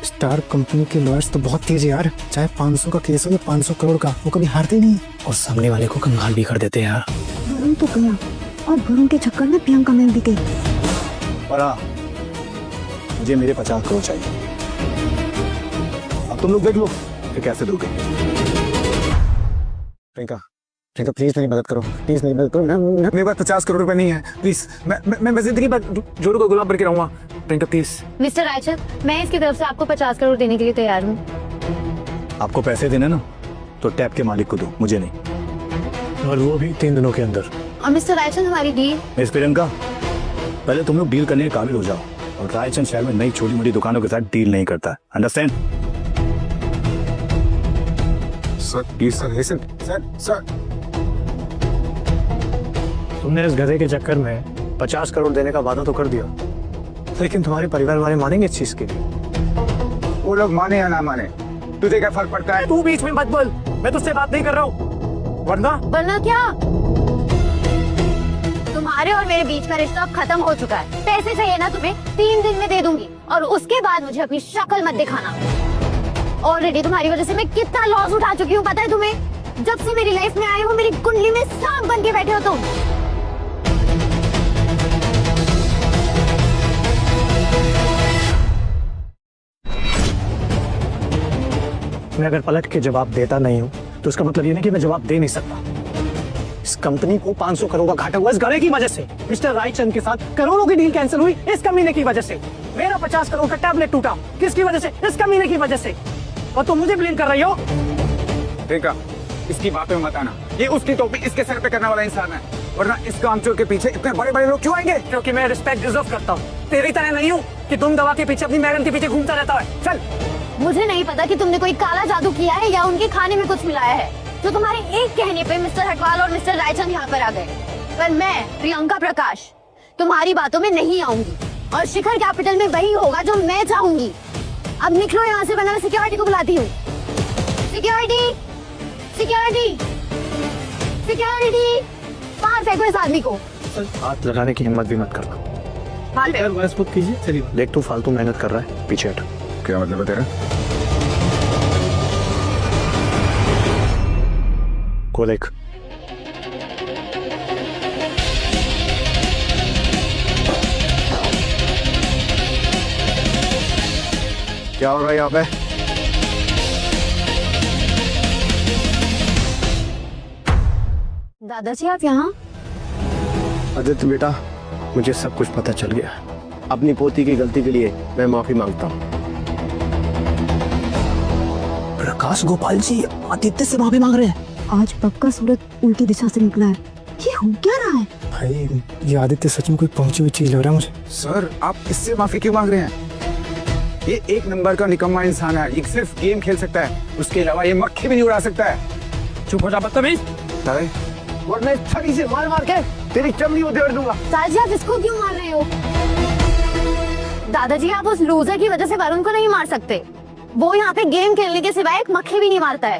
स्टार कंपनी के लॉयर्स तो बहुत तेज है यार, चाहे 500 का केस हो या 500 करोड़ का, वो कभी हारते नहीं और सामने वाले को कंगाल भी कर देते हैं यार। वरुण तो गया और वरुण के चक्कर में प्रियंका मैम भी गई। और हाँ, मुझे मेरे 50 करोड़ चाहिए। अब तुम लोग देख लो कि कैसे दोगे। प्रियंका, प्रियंका प्लीज मेरी मदद करो, प्लीज मेरी मदद करो ना। मेरे पास 50 करोड़ रुपए नहीं है, प्लीज। मैं जिंदगी भर जोरू को गुलाम बन के रहूंगा। प्रियंका प्लीज। मिस्टर राजन, मैं इसकी तरफ से आपको 50 करोड़ देने के लिए तैयार हूँ। आपको पैसे देने ना, तो टैप के मालिक को दो, मुझे नहीं, और वो भी 3 दिनों के अंदर। और मिस्टर राजन, हमारी डील। मिस प्रियंका, पहले तुम लोग डील करने के काबिल हो जाओ, और रायचंद शहर में नई छोटी मोटी दुकानों के साथ डील नहीं करता, understand? Sir please sir, sir sir. तुमने इस गधे के चक्कर में 50 करोड़ देने का वादा तो कर दिया, लेकिन तुम्हारे परिवार वाले मानेंगे इस चीज के लिए? वो लोग माने या ना माने, तुझे क्या फर्क पड़ता है? तू बीच में मत बोल, मैं तुझसे बात नहीं कर रहा हूँ। वरना क्या? तुम्हारे और मेरे बीच का रिश्ता अब खत्म हो चुका है। पैसे चाहिए ना तुम्हें, 3 दिन में दे दूंगी, और उसके बाद मुझे अपनी शक्ल मत दिखाना। ऑलरेडी तुम्हारी वजह से मैं कितना लॉस उठा चुकी हूँ पता है तुम्हें? जब से मेरी लाइफ में आए हो, मेरी कुंडली में सांप बन के बैठे हो तुम। मैं अगर पलट के जवाब देता नहीं हूँ, तो इसका मतलब ये नहीं कि मैं जवाब दे नहीं सकता। इस कंपनी को 500 करोड़ का घाटा हुआ इस गधे की वजह से। मिस्टर रायचंद के साथ करोड़ों की डील कैंसिल हुई इस कमीने की वजह से। मेरा 50 करोड़ का टैबलेट टूटा, किसकी वजह से? इस कमीने की वजह से। और तुम मुझे ब्लेम कर रही हो? प्रियंका, इसकी बातें मत आना। ये उसकी टोपी इसके सर पे करने वाला इंसान है, वरना इस कामचोर के पीछे इतने बड़े बड़े लोग क्यों आएंगे? क्योंकि मैं रिस्पेक्ट डिजर्व करता हूँ। तेरी तरह नहीं हूँ कि तुम दवा के पीछे अपनी मैडम के पीछे घूमता रहता है। चल। मुझे नहीं पता कि तुमने कोई काला जादू किया है या उनके खाने में कुछ मिलाया है, तो तुम्हारे एक कहने पे मिस्टर हटवाल और मिस्टर रायचंद यहाँ पर आ गए। पर मैं प्रियंका प्रकाश तुम्हारी बातों में नहीं आऊंगी, और शिखर कैपिटल में वही होगा जो मैं चाहूंगी। अब निकलो यहाँ से, वरना मैं सिक्योरिटी को बुलाती हूँ। सिक्योरिटी, सिक्योरिटी, सिक्योरिटी, बाहर फेंको इस आदमी को। हाथ लगाने की हिम्मत भी मत करना। कीजिए। चलिए देख, तू फालतू मेहनत कर रहा है, पीछे हट। क्या मतलब है तेरा? को देख। क्या हो रहा है यहाँ पे? दादाजी आप यहाँ? आदित्य बेटा, मुझे सब कुछ पता चल गया। अपनी पोती की गलती के लिए मैं माफी मांगता हूँ। प्रकाश गोपाल जी आदित्य से माफी मांग रहे हैं। आज पक्का सूरज उल्टी दिशा से निकला है। ये हो क्या रहा है? भाई ये आदित्य सच में कोई पहुंची हुई चीज लग रहा है मुझे। सर आप इससे माफी क्यों मांग रहे हैं? ये एक नंबर का निकम्मा इंसान है, ये सिर्फ गेम खेल सकता है, उसके अलावा ये मक्खी भी नहीं उड़ा सकता है। चुप हो जा बदतमीज। अरे वरना इस छड़ी से मार मार के तेरी चमड़ी उधेड़ दूंगा। साजी आप इसको क्यों मार रहे हो? दादाजी आप उस लूजर की वजह से वरुण को नहीं मार सकते। वो यहाँ पे गेम खेलने के सिवाय एक मक्खी भी नहीं मारता है।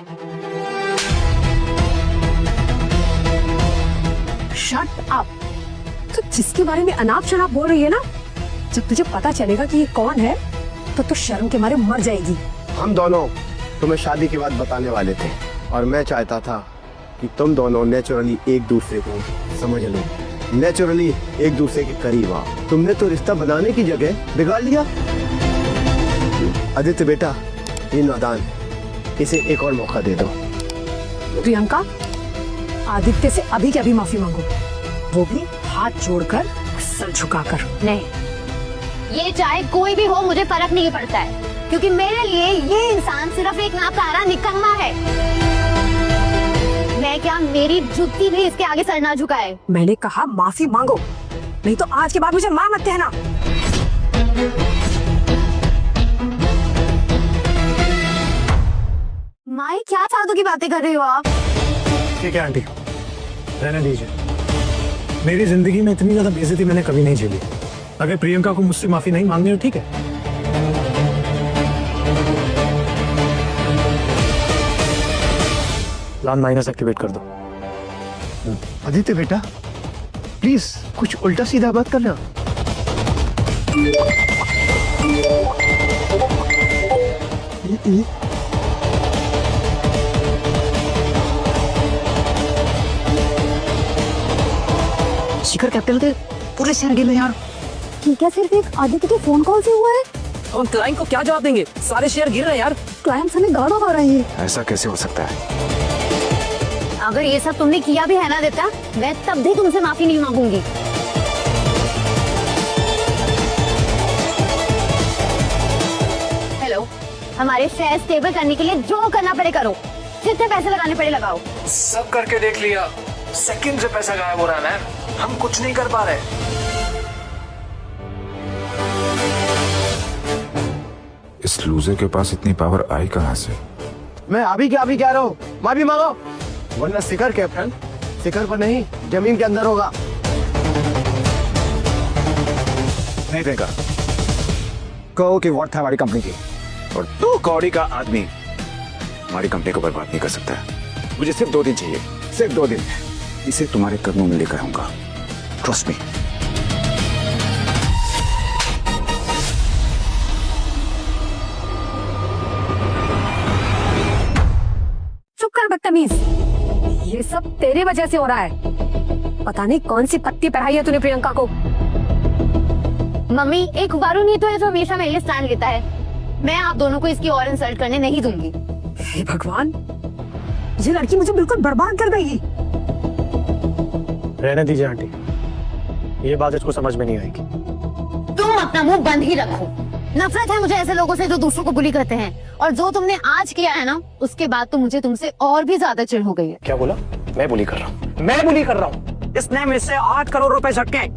Shut up. तो जिसके बारे में अनाप शनाप बोल रही है ना, जब तुझे पता चलेगा कि ये कौन है तो शर्म के मारे मर जाएगी। हम दोनों तुम्हें शादी की बात बताने वाले थे और मैं चाहता था कि तुम दोनों नेचुरली एक दूसरे को समझ लो, नेचुरली एक दूसरे के करीब आओ। तुमने तो रिश्ता बनाने की जगह बिगाड़ लिया। आदित्य बेटा, ये नादान, इसे एक और मौका दे दो। प्रियंका, आदित्य से अभी के अभी माफी मांगो, वो भी हाथ जोड़कर, सर झुकाकर। नहीं, ये चाहे कोई भी हो मुझे फर्क नहीं पड़ता है, क्योंकि मेरे लिए ये इंसान सिर्फ एक नाकारा निकम्मा है। मैं क्या, मेरी जुत्ती भी इसके आगे सर ना झुकाए। मैंने कहा माफी मांगो, नहीं तो आज के बाद मुझे मार मत कहना। माई क्या फालतू की बातें कर रहे हो आप? ठीक है आंटी, रहने दीजिए। मेरी जिंदगी में इतनी ज्यादा बेइज्जती मैंने कभी नहीं झेली। अगर प्रियंका को मुझसे माफी नहीं मांगनी हो ठीक है। प्लान माइनस एक्टिवेट कर दो। आदित्य बेटा, प्लीज कुछ उल्टा सीधा बात करना। शिखर कैपिटल के पूरे शेयर गिर रहे यार। ठीक है, सिर्फ एक आदित्य के फोन कॉल से हुआ है। हम क्लाइंट को क्या जवाब देंगे? सारे शेयर गिर रहे हैं यार। क्लाइंट्स हमें गाड़ो आ रहे हैं। ऐसा कैसे हो सकता है? अगर ये सब तुमने किया भी है ना देता, मैं तब भी तुमसे माफी नहीं मांगूंगी। हेलो, हमारे शेयर स्टेबल करने के लिए जो करना पड़े करो, जितने पैसे लगाने पड़े लगाओ। सब करके देख लिया, सेकंड से पैसा गायब हो रहा है मैम, हम कुछ नहीं कर पा रहे। इस लूजर के पास इतनी पावर आई कहां से? मैं अभी कह रहा हूँ, माफी मांगो, वरना शिखर कैप्टन शिखर पर नहीं जमीन के अंदर होगा। नहीं देगा। कहो कि वॉट था हमारी कंपनी की, और 2 कौड़ी का आदमी हमारी कंपनी को बर्बाद नहीं कर सकता है। मुझे सिर्फ 2 दिन चाहिए, सिर्फ 2 दिन। इसे तुम्हारे कदमों में लेकर आऊंगा, ट्रस्ट मी। चुप कर बदतमीज, ये सब तेरे वजह से हो रहा है। पता नहीं कौन सी पत्ती पढ़ाई है तूने प्रियंका को। मम्मी, एक वरुण ही तो है जो हमेशा मेरे लिए स्टैंड लेता है। मैं आप दोनों को इसकी और इंसल्ट करने नहीं दूंगी। हे भगवान, ये लड़की मुझे बिल्कुल बर्बाद कर देगी। रहने दीजिए आंटी, ये बात इसको समझ में नहीं आएगी। तुम अपना मुंह बंद ही रखो। नफरत है मुझे ऐसे लोगों से जो दूसरों को बुली करते हैं, और जो तुमने आज किया है ना, उसके बाद तो मुझे तुमसे और भी ज्यादा चिढ़ हो गई है। क्या बोला? मैं बुली कर रहा हूँ? मैं बुली कर रहा हूँ? इसने मुझसे 8 करोड़ रुपए झटके,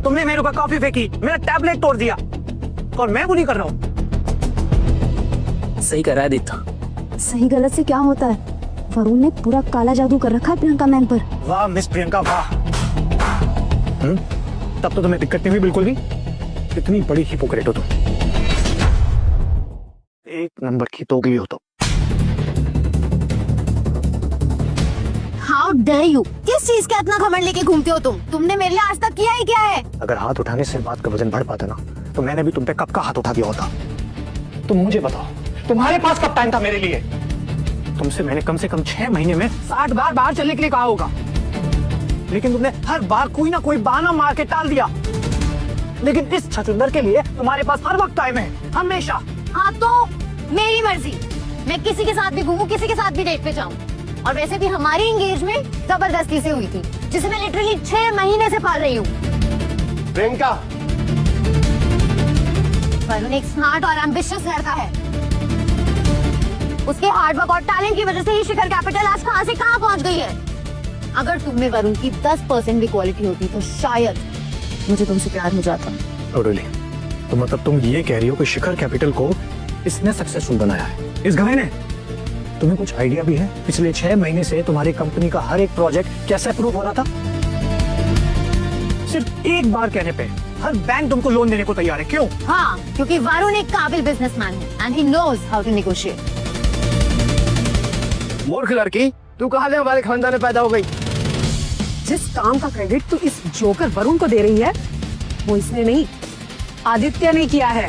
तुमने मेरे ऊपर कॉफी फेंकी, मेरा टैबलेट तोड़ दिया, और मैं बुली कर रहा हूँ? सही कर रहा है आदित्य। सही गलत से क्या होता है? वरुण ने पूरा काला जादू कर रखा है प्रियंका मैम पर। वाह मिस प्रियंका वाह। तब तो तुम्हें दिक्कत नहीं हुई बिल्कुल भी। इतनी बड़ी हिपोक्रेट हो तुम, एक नंबर की तोगली हो तुम। हाउ डेयर यू, किस चीज का इतना घमंड लेके घूमते हो तुम? तुमने मेरे लिए आज तक किया ही क्या है? अगर हाथ उठाने से बात का वजन बढ़ पाता ना, तो मैंने भी तुम पे कब का हाथ उठा दिया होता। तुम मुझे बताओ, तुम्हारे पास कब टाइम था मेरे लिए? तुमसे मैंने कम से कम 6 महीने में 60 बार बाहर चलने के लिए कहा होगा, लेकिन तुमने हर बार कोई ना कोई बहाना मार के टाल दिया। लेकिन इस छछूंदर के लिए तुम्हारे पास हर वक्त टाइम है, हमेशा। हाँ तो मेरी मर्जी, मैं किसी के साथ भी घूमूं, किसी के साथ भी डेट पे जाऊं। और वैसे भी हमारी एंगेजमेंट जबरदस्ती से हुई थी, जिसे मैं लिटरली 6 महीने से पाल रही हूँ। प्रियंका, वरुण एक स्मार्ट और एम्बिशियस लड़का है, उसके हार्डवर्क और टैलेंट की वजह से ही शिखर कैपिटल आज कहां से कहां पहुंच गई है। अगर तुम में वरुण की 10% भी क्वालिटी होती तो शायद मुझे तुमसे प्यार हो जाता। टोटली। तो मतलब तुम ये कह रही हो कि शिखर कैपिटल को इसने सक्सेसफुल बनाया है, इस गाय ने? तुम्हें कुछ आइडिया भी है पिछले 6 महीने से तुम्हारी कंपनी का हर एक प्रोजेक्ट कैसे अप्रूव हो रहा था? सिर्फ एक बार कहने पे हर बैंक तुमको लोन देने को तैयार है, क्यों? हाँ, क्योंकि वरुण एक काबिल बिजनेसमैन है and he knows how to negotiate. मूर्ख लड़की, तू कहाँ से हमारे खानदान में पैदा हो गई? जिस काम का क्रेडिट तू इस जोकर वरुण को दे रही है वो इसने नहीं, आदित्य ने किया है।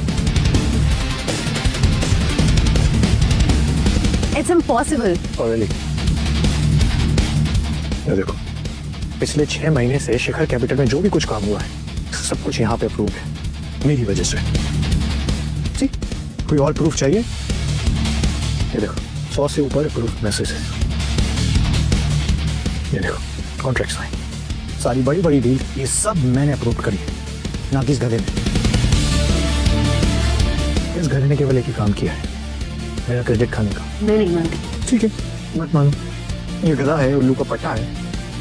It's impossible. Really? ये देखो, पिछले 6 महीने से शिखर कैपिटल में जो भी कुछ काम हुआ है सब कुछ यहाँ पे अप्रूव है मेरी वजह से। जी, कोई और प्रूफ चाहिए? ये देखो 100 से ऊपर प्रूफ मैसेज है। ये देखो कॉन्ट्रैक्ट साइन, सारी बड़ी बड़ी डील, ये सब मैंने अप्रूव करी है, ना कि इस घरे ने। इस घरे ने केवल एक ही काम किया है, मेरा क्रेडिट खाने का। मैं नहीं मानती। ठीक है, मत मानो, ये गधा है, उल्लू का पट्टा है,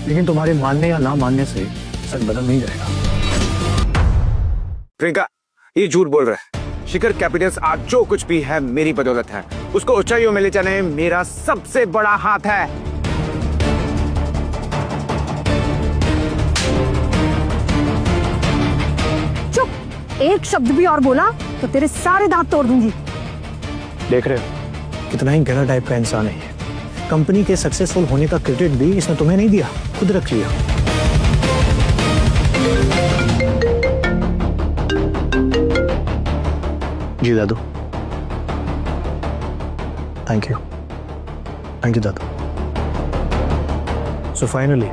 लेकिन तुम्हारे मानने या ना मानने से सच बदल नहीं जाएगा। प्रियंका, ये झूठ बोल रहा है। शिखर कैपिटल्स आज जो कुछ भी है मेरी बदौलत है। उसको ऊंचाइयों में ले जाने में मेरा सबसे बड़ा हाथ है। चुप, एक शब्द भी और बोला तो तेरे सारे दांत तोड़ दूंगी। देख रहे हो कितना ही गहरा टाइप का इंसान है ये। कंपनी के सक्सेसफुल होने का क्रेडिट भी इसने तुम्हें नहीं दिया, खुद रख लिया। जी दादू, थैंक यू दादू। सो फाइनली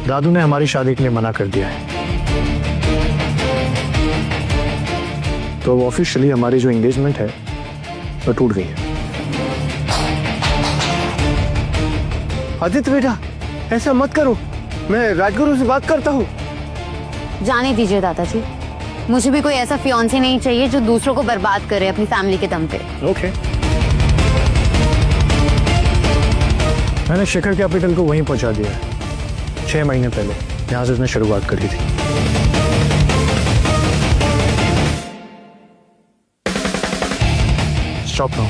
दादू ने हमारी शादी के लिए मना कर दिया है, तो ऑफिशियली हमारी जो एंगेजमेंट है वो टूट गई है। आदित्य बेटा, ऐसा मत करो, मैं राजगुरु से बात करता हूँ। जाने दीजिए दादाजी, मुझे भी कोई ऐसा फियांसे नहीं चाहिए जो दूसरों को बर्बाद करे अपनी फैमिली के दम पे। ओके। मैंने शिखर कैपिटल को वहीं पहुंचा दिया है 6 महीने पहले, जहां से उसने शुरुआत करी थी। Stop now.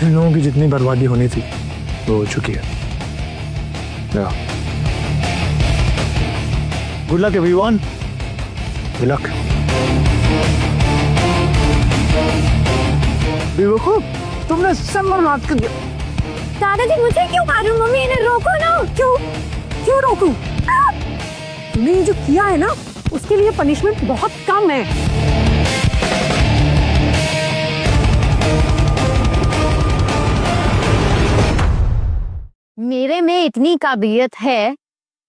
इन लोगों की जितनी बर्बादी होनी थी वो हो चुकी है। Good luck everyone, good luck. बेवकूफ, तुमने सब बर्बाद कर दिया। दादाजी मुझे क्यों मारूं? मम्मी इन्हें रोको ना। क्यों रोकूं? तुमने ये जो किया है ना उसके लिए पनिशमेंट बहुत कम है। मेरे में इतनी काबिलियत है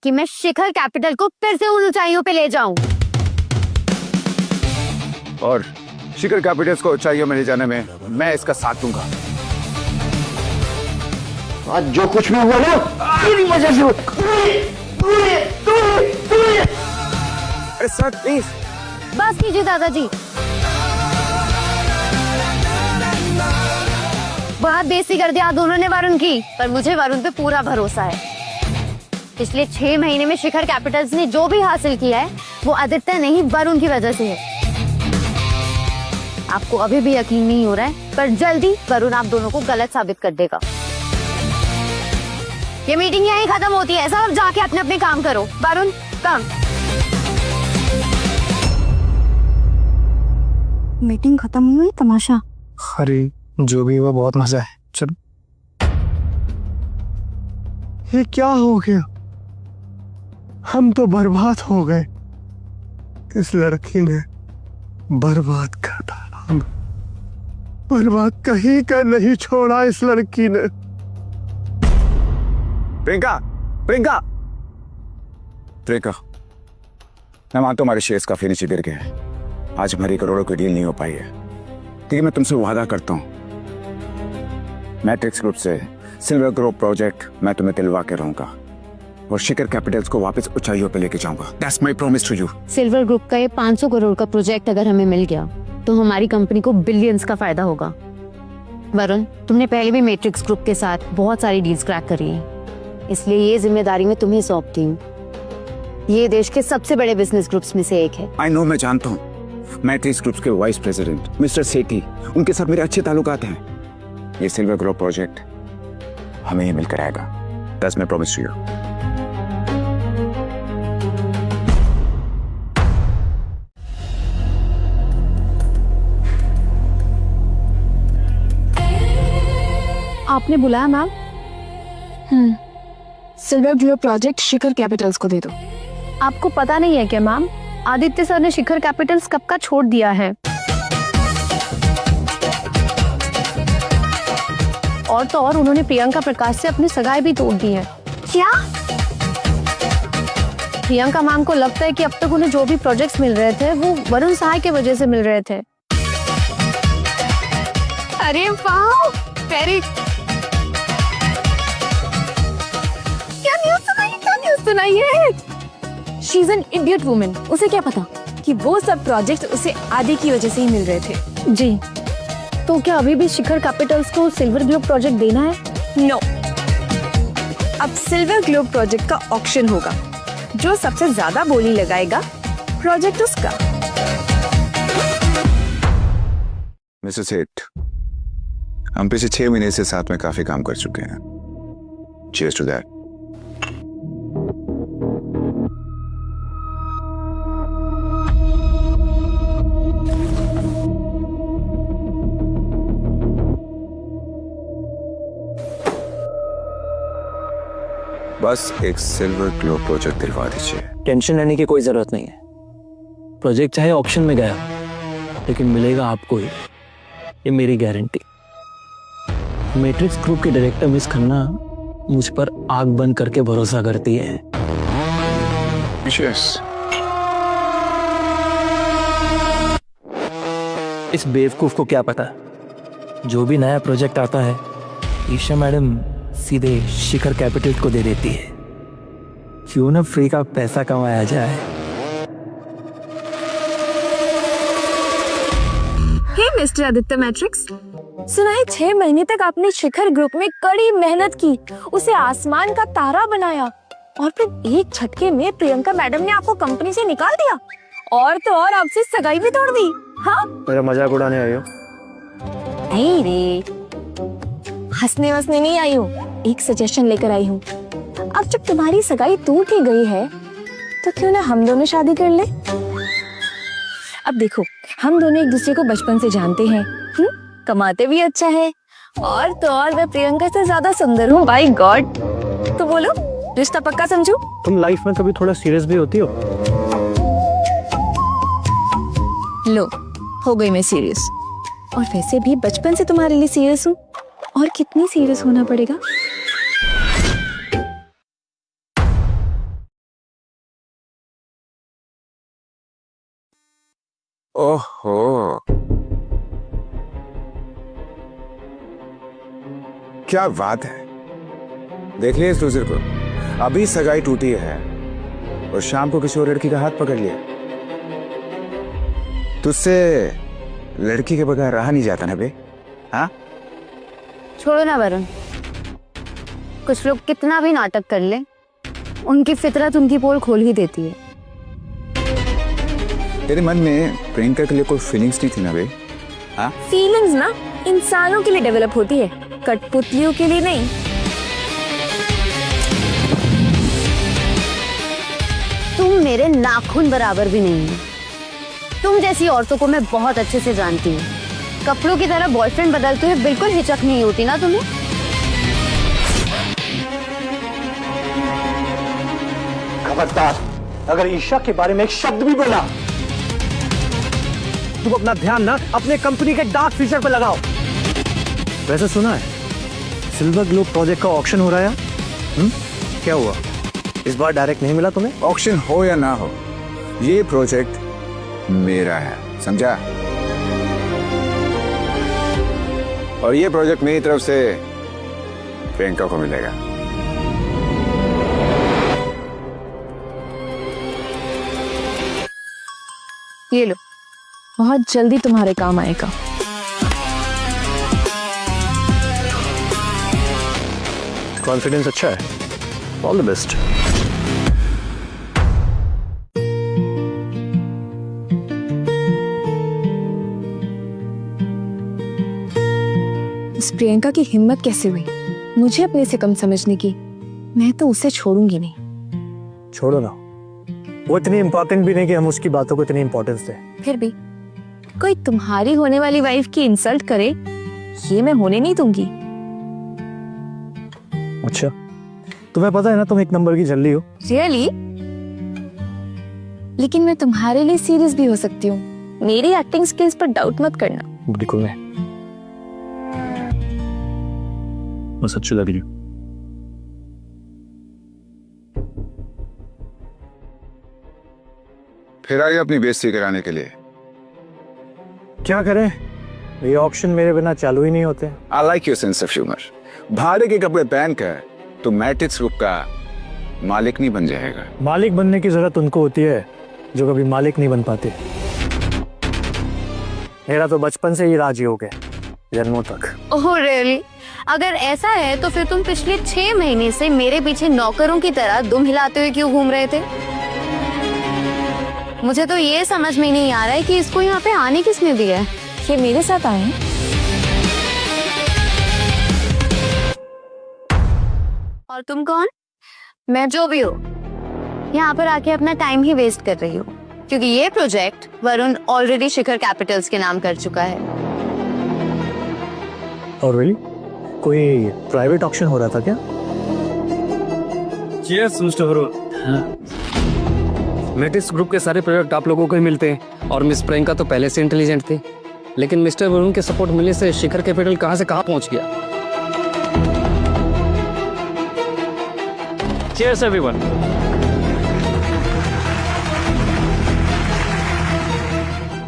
कि मैं शिखर कैपिटल को फिर से उन ऊंचाइयों पे ले जाऊं। और शिखर कैपिटल्स को ऊंचाइयों में ले जाने में मैं इसका साथ दूंगा। आज जो कुछ भी हुआ ना तेरी वजह से हुआ। अरे सर प्लीज। बस कीजिए दादाजी, बहुत बेइज्जती कर दिया दोनों ने वरुण की, पर मुझे वरुण पे पूरा भरोसा है। पिछले 6 महीने में शिखर कैपिटल्स ने जो भी हासिल किया है वो आदित्य नहीं वरुण की वजह से है। आपको अभी भी यकीन नहीं हो रहा है, पर जल्दी वरुण आप दोनों को गलत साबित कर देगा। ये मीटिंग यहीं खत्म होती है, सब जाके अपने अपने काम करो। वरुण कम। मीटिंग खत्म हुई, तमाशा। अरे जो भी हुआ बहुत मजा है, चलो। ये क्या हो गया? हम तो बर्बाद हो गए। इस लड़की ने बर्बाद कर डाला हमें। बर्बाद कहीं का नहीं छोड़ा इस लड़की ने। प्रियंका, प्रियंका, प्रियंका, मैं मानता हूं हमारे शेयर्स काफी नीचे गिर गए हैं। आज हमारी करोड़ों की डील नहीं हो पाई है, लेकिन मैं तुमसे वादा करता हूं, मैट्रिक्स ग्रुप से सिल्वर ग्रुप प्रोजेक्ट मैं तुम्हें दिलवा के रहूंगा और शिखर कैपिटल्स को वापस ऊंचाइयों पे लेके जाऊंगा। That's my promise to you. Silver group का ये 500 करोड़ का प्रोजेक्ट अगर हमें मिल गया तो हमारी कंपनी को बिलियंस का फायदा होगा। वरुण, तुमने पहले भी मैट्रिक्स ग्रुप के साथ बहुत सारी डील्स क्रैक करी हैं, इसलिए ये जिम्मेदारी मैं तुम्हें सौंपती हूँ। ये देश के सबसे बड़े बिजनेस ग्रुप्स में से एक है। आई नो, मैं जानता हूँ। मैट्रिक्स ग्रुप्स के वाइस प्रेसिडेंट मिस्टर सेठी, उनके साथ मेरे अच्छे ताल्लुकात हैं। ये सिल्वर ग्लोब प्रोजेक्ट हमें ही मिलकर आएगा। That's my promise to you. आपने बुलाया ma'am? Silver globe project Shikhar Capitals को दे दो। आपको पता नहीं है क्या मैम, आदित्य सर ने शिखर कैपिटल्स कब का छोड़ दिया है। और तो और उन्होंने प्रियंका प्रकाश से अपनी सगाई भी तोड़ दी है। क्या? प्रियंका मैम को लगता है कि अब तक उन्हें जो भी प्रोजेक्ट्स मिल रहे थे वो वरुण सहाय की वजह से मिल रहे थे। अरे वाह, वेरी क्या न्यूज़ सुनाई है? She is an idiot woman. उसे क्या पता कि वो सब प्रोजेक्ट उसे आदि की वजह से ही मिल रहे थे। जी, तो क्या अभी भी शिखर कैपिटल्स को सिल्वर ग्लोब प्रोजेक्ट देना है? नो, अब सिल्वर ग्लोब प्रोजेक्ट का ऑक्शन होगा। जो सबसे ज्यादा बोली लगाएगा प्रोजेक्ट उसका। मिस्टर सेठ, हम पिछले 6 महीने से साथ में काफी काम कर चुके हैं। Cheers to that. बस एक सिल्वर ग्लोब प्रोजेक्ट दिलवा दीजिए। टेंशन लेने की कोई जरूरत नहीं है। प्रोजेक्ट चाहे ऑप्शन में गया लेकिन मिलेगा आपको ही, ये मेरी गारंटी। मैट्रिक्स ग्रुप के डायरेक्टर मिस खन्ना मुझ पर आग बंद करके भरोसा करती है। Yes. इस बेवकूफ को क्या पता, जो भी नया प्रोजेक्ट आता है ईशा मैडम सीधे शिखर कैपिटल को दे देती है। क्यों ना फ्री का पैसा कमाया जाए। हे मिस्टर आदित्य मैट्रिक्स, सुना है 6 महीने तक आपने शिखर ग्रुप में कड़ी मेहनत की, उसे आसमान का तारा बनाया और फिर एक झटके में प्रियंका मैडम ने आपको कंपनी से निकाल दिया और तो और आपसे सगाई भी तोड़ दी। हाँ, मेरा मजाक उड़ाने आई हो? नहीं रे, हंसने वसने नहीं आई हूँ, एक सजेशन लेकर आई हूँ। अब जब तुम्हारी सगाई टूट ही गई है तो क्यों ना हम दोनों शादी कर ले। अब देखो, हम दोनों एक दूसरे को बचपन से जानते हैं, कमाते भी अच्छा है और तो और मैं प्रियंका से ज्यादा सुंदर हूँ। बाय गॉड, तो बोलो रिश्ता पक्का समझू? तुम लाइफ में कभी थोड़ा सीरियस भी होती हो? लो, हो गई मैं सीरियस। और वैसे भी बचपन से तुम्हारे लिए सीरियस हूँ, और कितनी सीरियस होना पड़ेगा। ओहो, क्या बात है। देख लिया इस लूजर को, अभी सगाई टूटी है और शाम को किसी और लड़की का हाथ पकड़ लिया। तुझसे लड़की के बगैर रहा नहीं जाता ना बे? हाँ, छोड़ो ना वरुण, कुछ लोग कितना भी नाटक कर ले, उनकी फितरत उनकी पोल खोल ही देती है। तेरे मन में प्रियंका के लिए कोई फीलिंग्स नहीं थी ना बे? हाँ, फीलिंग्स ना इंसानों के लिए डेवलप होती है, कठपुतलियों के लिए नहीं। तुम मेरे नाखून बराबर भी नहीं हो। तुम जैसी औरतों को मैं बहुत अच्छे से जानती हूँ। कपड़ों की तरह बॉयफ्रेंड बदलते हुए बिल्कुल हिचक नहीं होती ना तुम्हें? खबरदार, अगर ईशा के बारे में एक शब्द भी बोला, तुम अपना ध्यान ना अपने कंपनी के डार्क फ्यूचर पे लगाओ। वैसे सुना है सिल्वर ग्लोब प्रोजेक्ट का ऑक्शन हो रहा है? क्या हुआ, इस बार डायरेक्ट नहीं मिला तुम्हें? ऑक्शन हो या ना हो, ये प्रोजेक्ट मेरा है, समझा? और ये प्रोजेक्ट मेरी तरफ से प्रियंका को मिलेगा। ये लो, बहुत जल्दी तुम्हारे काम आएगा। कॉन्फिडेंस अच्छा है, ऑल द बेस्ट। उस प्रियंका की हिम्मत कैसे हुई मुझे अपने से कम समझने की। मैं तो उसे छोड़ूंगी नहीं। छोड़ो ना, वो इतनी इंपॉर्टेंट भी नहीं कि हम उसकी बातों को इतनी इंपॉर्टेंस दें। फिर भी कोई तुम्हारी होने वाली वाइफ की इंसल्ट करे, ये मैं होने नहीं दूंगी। अच्छा, तुम्हें पता है ना तुम एक नंबर की जल्दी हो। रियली? लेकिन मैं तुम्हारे लिए सीरियस भी हो सकती हूँ। मेरी एक्टिंग स्किल्स पर डाउट मत करना। बिल्कुल नहीं, मैं सच्ची लग रही हूँ। फिर आई अपनी बेइज्जती कराने के लिए। क्या करें, ये ऑप्शन मेरे बिना चालू ही नहीं होते। I like your sense of humour. भाड़े के कपड़े पहनकर तो मैट्रिक्स ग्रुप का मालिक नहीं बन जाएगा। मालिक बनने की जरूरत उनको होती है जो कभी मालिक नहीं बन पाते। मेरा तो बचपन से ही राजयोग है, जन्मों तक। Oh really? अगर ऐसा है तो फिर तुम पिछले 6 महीने से मेरे पीछे नौकरों की तरह दुम हिलाते हुए क्यों घूम रहे थे? मुझे तो ये समझ में नहीं आ रहा है कि इसको यहाँ पे आने किसने दिया है। ये मेरे साथ आए हैं। और तुम कौन? मैं जो भी हो, यहाँ पर आके अपना टाइम ही वेस्ट कर रही हो, क्योंकि ये प्रोजेक्ट वरुण ऑलरेडी शिखर कैपिटल्स के नाम कर चुका है। और रियली कोई प्राइवेट ऑक्शन हो रहा था क्या? Cheers mister Varun. Matrix group के सारे प्रोजेक्ट आप लोगों को ही मिलते हैं और मिस प्रियंका तो पहले से इंटेलिजेंट थी, लेकिन मिस्टर वरुण के सपोर्ट मिलने से शिखर कैपिटल कहां से कहां पहुंच गया। Cheers everyone.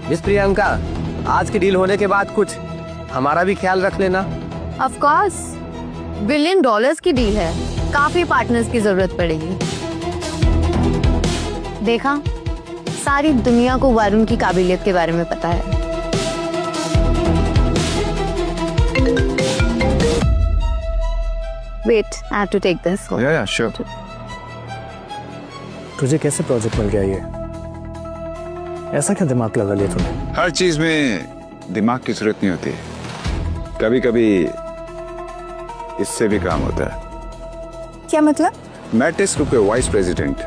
मिस प्रियंका, आज की डील होने के बाद कुछ हमारा भी ख्याल रख लेना। ऑफ कोर्स, $1 बिलियन की डील है, काफी पार्टनर्स की जरूरत पड़ेगी। देखा, सारी दुनिया को वरुण की काबिलियत के बारे में पता है। Wait, I have to take this. Yeah sure. तुझे कैसे प्रोजेक्ट मिल गया ये? ऐसा क्या दिमाग लगा लिया तूने? हर चीज में दिमाग की जरूरत नहीं होती, कभी कभी इससे भी काम होता है। क्या मतलब? मैट्रिक्स ग्रुप के वाइस प्रेसिडेंट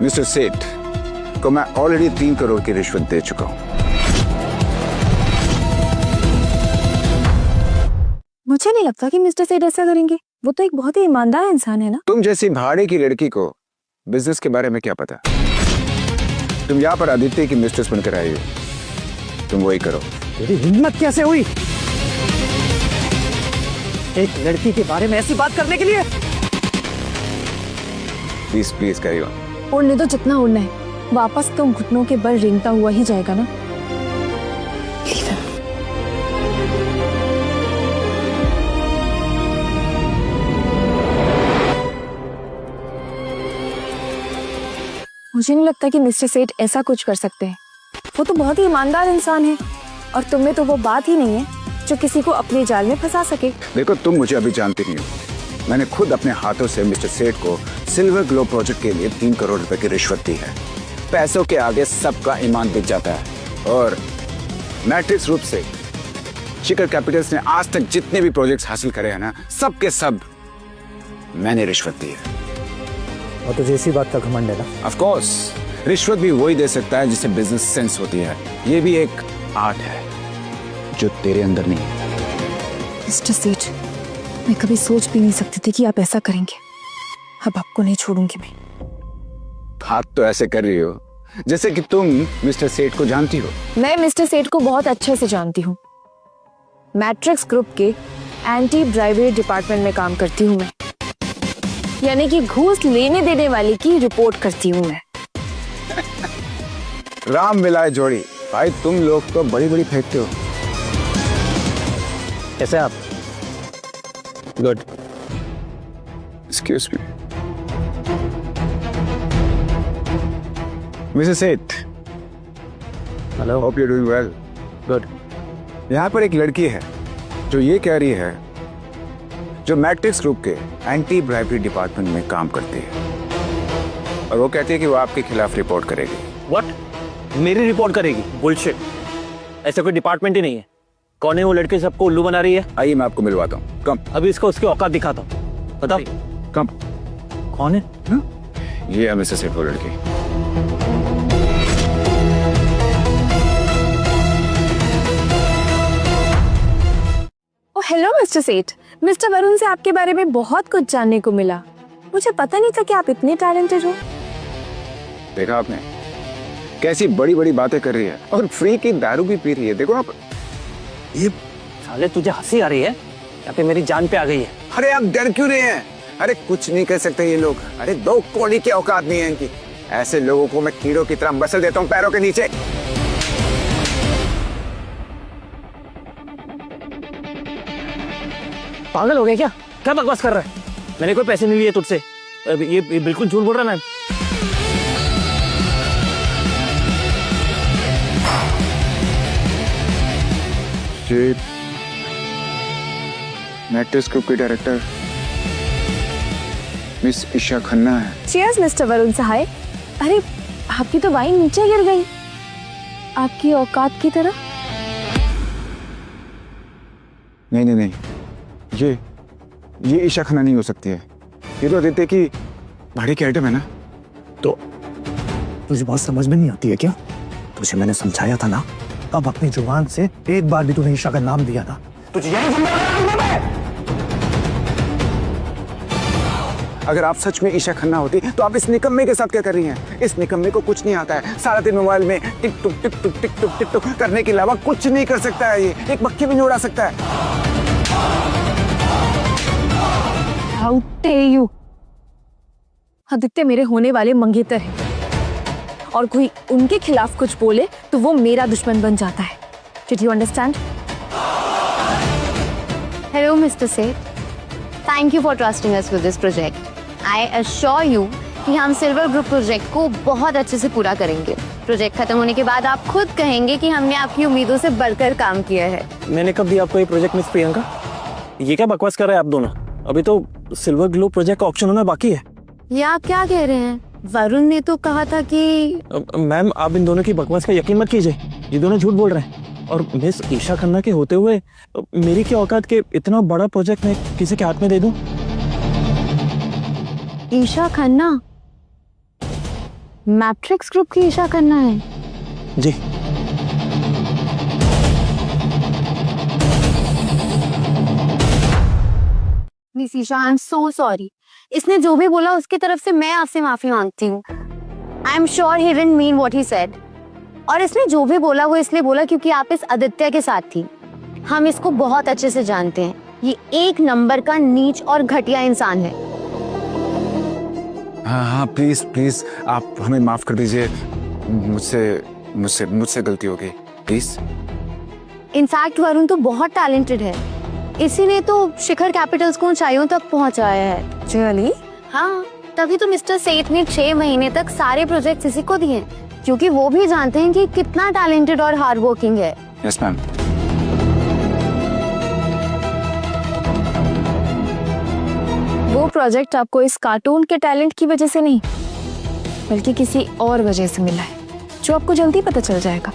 मिस्टर सेठ को मैं ऑलरेडी 3 करोड़ की रिश्वत दे चुका हूं। मुझे नहीं लगता कि मिस्टर सेठ ऐसा करेंगे। वो तो एक बहुत ही ईमानदार इंसान है ना। तुम जैसी भाड़े की लड़की को बिजनेस के बारे में क्या पता? तुम यहाँ पर आदित्य की मिस्ट्रेस बनकर आई हो, तुम वही करो। तेरी हिम्मत कैसे हुई एक लड़की के बारे में ऐसी बात करने के लिए? Please please carry on. उड़ने तो जितना उड़ना है, वापस तो घुटनों के बल रेंगता हुआ ही जाएगा ना। मुझे नहीं लगता कि मिस्टर सेठ ऐसा कुछ कर सकते हैं। वो तो बहुत ही ईमानदार इंसान है और तुम में तो वो बात ही नहीं है जो किसी को अपने जाल में फंसा सके। देखो, तुम मुझे अभी जानती नहीं हो। मैंने खुद अपने हाथों से मिस्टर सेठ को सिल्वर ग्लोब प्रोजेक्ट के लिए 3 करोड़ रुपए की रिश्वत दी है। पैसों के आगे सबका ईमान बिक जाता है। और मैट्रिक्स ग्रुप से शिखर कैपिटल्स ने आज तक जितने भी प्रोजेक्ट्स हासिल करे हैं ना, सब के सब मैंने रिश्वत दी है। और तुझे इसी बात का घमंड है ना? ऑफ कोर्स, रिश्वत भी वही दे सकता है जिसे बिजनेस सेंस होती है। ये भी एक आर्ट है जो तेरे अंदर नहीं है। मिस्टर सेठ, मैं कभी सोच भी नहीं सकती थी कि आप ऐसा करेंगे। अब आपको नहीं छोड़ूंगी मैं। बात तो ऐसे कर रही हो जैसे कि तुम मिस्टर सेठ को जानती हो। मैं मिस्टर सेठ को बहुत अच्छे से जानती हूँ। मैट्रिक्स ग्रुप के एंटी ब्राइबरी डिपार्टमेंट में काम करती हूँ मैं, यानी कि घूस लेने देने वाले की रिपोर्ट करती हूँ मैं। राम मिलाए जोड़ी। भाई, तुम लोग तो बड़ी बड़ी फेंकते हो। कैसे आप? गुड। एक्सक्यूज मी मिस्टर सेठ। Hello. Hope you doing well. Good. यहाँ पर एक लड़की है जो ये कह रही है जो मैट्रिक्स ग्रुप के एंटी ब्राइबरी डिपार्टमेंट में काम करती है, और वो कहती है कि वो आपके खिलाफ रिपोर्ट करेगी। व्हाट? मेरी रिपोर्ट करेगी? बुलशिट। ऐसा कोई डिपार्टमेंट ही नहीं है। कौन है वो लड़के सबको उल्लू बना रही है? आइए मैं आपको मिलवाता हूँ। कम। अभी इसको उसके औकात दिखाता हूँ। बताओ कम। कौन है? ये है मिस्टर सेठ वो लड़की। ओ हेलो मिस्टर सेठ, मिस्टर वरुण से आपके बारे में बहुत कुछ जानने को मिला। मुझे पता नहीं था कि आप इतने टैलेंटेड हो। देखा आपने कैसी बड़ी बड़ी बातें कर रही है और फ्री की दारू भी पी रही है। देखो आप। ये साले तुझे हंसी आ रही है या फिर मेरी जान पे आ गई है? अरे आप डर क्यों रहे हैं? अरे कुछ नहीं कर सकते ये लोग। अरे 2 कौड़ी की औकात नहीं है इनकी। ऐसे लोगों को मैं कीड़ों की तरह मसल देता हूँ पैरों के नीचे। पागल हो गया क्या? क्या बकवास कर रहा है? मैंने कोई पैसे नहीं लिए तुझसे। ये बिल्कुल झूठ बोल रहा है मैम। ये मैट्रिक्स ग्रुप की डायरेक्टर मिस ईशा खन्ना है। चीयर्स मिस्टर वरुण सहाय। अरे आपकी तो वाइन नीचे गिर गई, आपकी औकात की तरह। नहीं नहीं नहीं, ये ईशा खन्ना नहीं हो सकती है। ये तो आदित्य की भाड़ी की आइटम है ना। तो तुझे बात समझ में नहीं आती है क्या? तुझे मैंने समझाया था ना, अब अपनी जुबान से एक बार भी तूने ईशा का नाम दिया ना, तुझे यही अगर आप सच में ईशा खन्ना होती तो आप इस निकम्मे के साथ क्या कर रही हैं? इस निकम्मे को कुछ नहीं आता है। सारा दिन मोबाइल में टिक टुक टिक टुक टिक टुक टिक टुक करने के अलावा कुछ नहीं कर सकता है। ये एक मक्खी भी नहीं उड़ा सकता है। How dare you. आदित्य मेरे होने वाले मंगेतर हैं और कोई उनके खिलाफ कुछ बोले तो वो मेरा दुश्मन बन जाता है। Did you understand? Hello, Mr. Seth. Thank you for trusting us with this project. I assure you कि हम सिल्वर ग्रुप प्रोजेक्ट को बहुत अच्छे से पूरा करेंगे। प्रोजेक्ट खत्म होने के बाद आप खुद कहेंगे कि हमने आपकी उम्मीदों से बढ़कर काम किया है। मैंने कब दिया आपको ये प्रोजेक्ट मिस प्रियंका? ये क्या बकवास कर रहे हैं आप दोनों? अभी तो सिल्वर ग्लो प्रोजेक्ट का ऑक्शन होना बाकी है। ये आप क्या कह रहे हैं? वरुण ने तो कहा था कि मैम आप इन दोनों की बकवास का यकीन मत कीजिए। ये दोनों झूठ बोल रहे हैं। और मिस ईशा खन्ना के होते हुए मेरी क्या औकात के इतना बड़ा प्रोजेक्ट मैं किसी के हाथ में दे दूं? ईशा खन्ना मैट्रिक्स ग्रुप की ईशा खन्ना है? जी। Miss Isha, I am so sorry. इसने जो भी बोला उसकी तरफ से मैं आपसे माफी मांगती हूँ। I am sure he didn't mean what he said. और इसने जो भी बोला वो इसलिए बोला क्योंकि आप इस आदित्य के साथ थी। हम इसको बहुत अच्छे से जानते हैं। ये एक नंबर का नीच और घटिया इंसान है। हाँ हाँ प्लीज प्लीज आप हमें माफ कर दीजिए। मुझसे गलती हो गई, प्लीज। इनफैक्ट वरुण तो बहुत टैलेंटेड है। इसी ने तो शिखर कैपिटल्स को ऊंचाइयों तक पहुंचाया है। Really? हाँ, तभी तो मिस्टर सेठ ने 6 महीने तक सारे प्रोजेक्ट इसी को दिए, क्योंकि वो भी जानते हैं कि कितना टैलेंटेड और हार्ड वर्किंग है। Yes ma'am. वो प्रोजेक्ट आपको इस कार्टून के टैलेंट की वजह से नहीं बल्कि किसी और वजह से मिला है, जो आपको जल्दी पता चल जाएगा।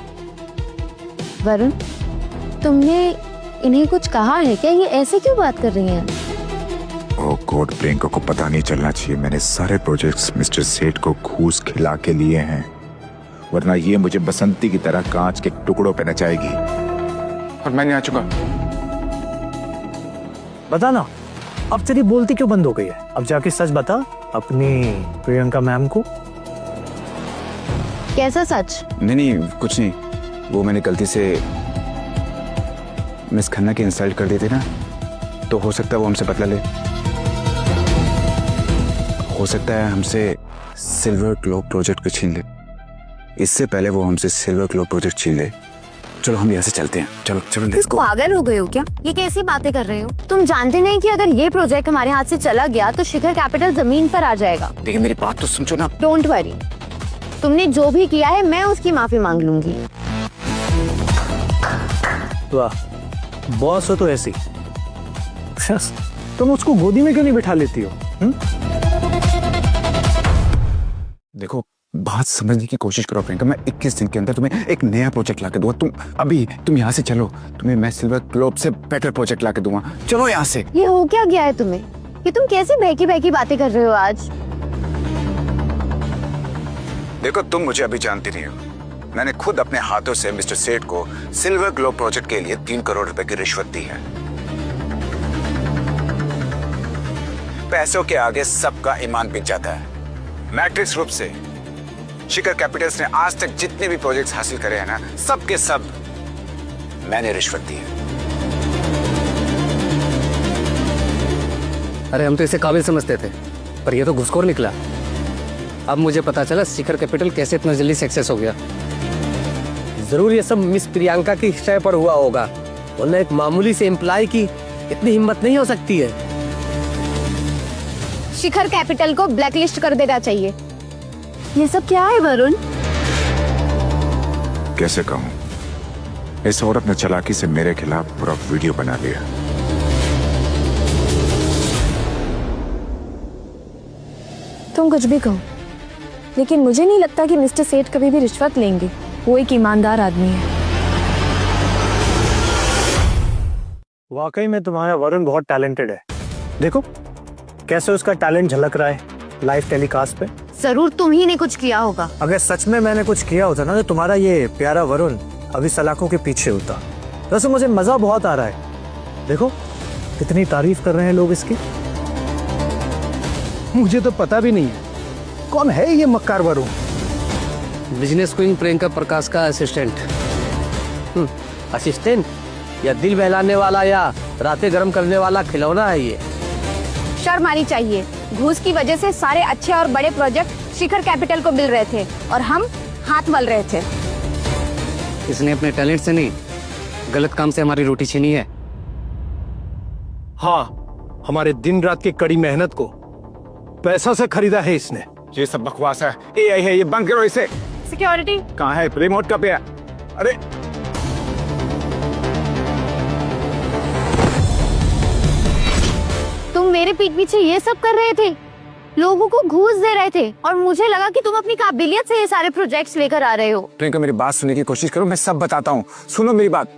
वरुण, तुमने इन्हें कुछ कहा है क्या? ये ऐसे क्यों बात कर रही हैं? ओ गॉड, प्रियंका को पता नहीं चलना चाहिए। मैंने सारे प्रोजेक्ट्स मिस्टर सेठ को घूस खिला के लिए हैं, वरना ये मुझे बसंती की तरह कांच के टुकड़ों पे नचाएगी। और मैं नहीं आ चुका। बता ना, अब तेरी बोलती क्यों बंद हो गई है? अब जाके सच बता अपनी प्रियंका मैम को। कैसा सच? नहीं कुछ नहीं। वो मैंने गलती से मिस खन्ना की इंसल्ट कर दी थी ना, तो हो सकता है वो हमसे बदला ले। हो सकता है हमसे सिल्वर ग्लोब प्रोजेक्ट को छीन ले। इससे पहले वो हमसे सिल्वर ग्लोब प्रोजेक्ट छीन ले। चलो हम यहाँ से चलते हैं। चलो चलो। इसको पागल हो गए हो क्या? ये कैसी बातें कर रहे हो? तुम जानते नहीं कि अगर ये प्रोजेक्ट हमारे हाथ से चला गया तो शिखर कैपिटल जमीन पर आ जाएगा। देखिए मेरी बात तो समझो ना। डोंट वरी, तुमने जो भी किया है मैं उसकी माफी मांग लूंगी। वाह, बॉस हो तो ऐसी। तुम उसको गोदी में क्यों नहीं बिठा लेती हो? देखो, बात समझने की कोशिश करो प्रियंका। मैं 21 दिन के अंदर तुम्हें एक नया प्रोजेक्ट ला के दूंगा। तुम यहाँ से चलो, तुम्हें मैं सिल्वर ग्लोब से बेटर प्रोजेक्ट ला के दूंगा। चलो यहाँ से। ये हो क्या गया है तुम्हें? ये तुम कैसी बहकी बहकी बातें कर रहे हो आज? देखो, तुम मुझे अभी जानती नहीं हो। मैंने खुद अपने हाथों से मिस्टर सेठ को सिल्वर ग्लोब प्रोजेक्ट के लिए 3 करोड़ रुपए की रिश्वत दी है। पैसों के आगे सबका ईमान बिक जाता है। मैट्रिक्स ग्रुप से शिखर कैपिटल्स ने आज तक जितने भी प्रोजेक्ट्स हासिल करे हैं ना, सब के सब मैंने रिश्वत दी है। अरे हम तो इसे काबिल समझते थे, पर ये तो घुसखोर निकला। अब मुझे पता चला शिखर कैपिटल कैसे इतना जल्दी सक्सेस हो गया। जरूर ये सब मिस प्रियंका की शय पर हुआ होगा, वरना एक मामूली से एम्प्लॉय की इतनी हिम्मत नहीं हो सकती है। शिखर कैपिटल को ब्लैकलिस्ट कर देना चाहिए। ये सब क्या है वरुण? कैसे कहूं, इस औरत ने चालाकी से मेरे खिलाफ पूरा वीडियो बना लिया। तुम कुछ भी कहो, लेकिन मुझे नहीं लगता कि मिस्टर सेठ कभी भी रिश्वत लेंगे। वो एक ईमानदार आदमी है। वाकई में तुम्हारा वरुण बहुत टैलेंटेड है। देखो कैसे उसका टैलेंट झलक रहा है लाइव टेलीकास्ट पे। जरूर तुम ही ने कुछ किया होगा। अगर सच में मैंने कुछ किया होता ना, तो तुम्हारा ये प्यारा वरुण अभी सलाखों के पीछे होता। वैसे मुझे मजा बहुत आ रहा है। देखो कितनी तारीफ कर रहे हैं लोग इसकी। मुझे तो पता भी नहीं है कौन है ये मक्कार वरुण। बिजनेस क्वीन प्रियंका प्रकाश का असिस्टेंट। असिस्टेंट या दिल बहलाने वाला या रातें गर्म करने वाला खिलौना है ये। शर्म आनी चाहिए। घूस की वजह से सारे अच्छे और बड़े प्रोजेक्ट शिखर कैपिटल को मिल रहे थे और हम हाथ मल रहे थे। इसने अपने टैलेंट से नहीं, गलत काम से हमारी रोटी छीनी है। हाँ, हमारे दिन रात की कड़ी मेहनत को पैसा से खरीदा है इसने। ये सब बकवास है। AI है, ये बंद करो इसे। सिक्योरिटी कहाँ है रिमोट का पे? अरे तुम मेरे पीठ पीछे ये सब कर रहे थे, लोगों को घूस दे रहे थे, और मुझे लगा कि तुम अपनी काबिलियत से ये सारे प्रोजेक्ट्स लेकर आ रहे हो। प्रियंका, मेरी बात सुनने की कोशिश करो, मैं सब बताता हूँ। सुनो मेरी बात।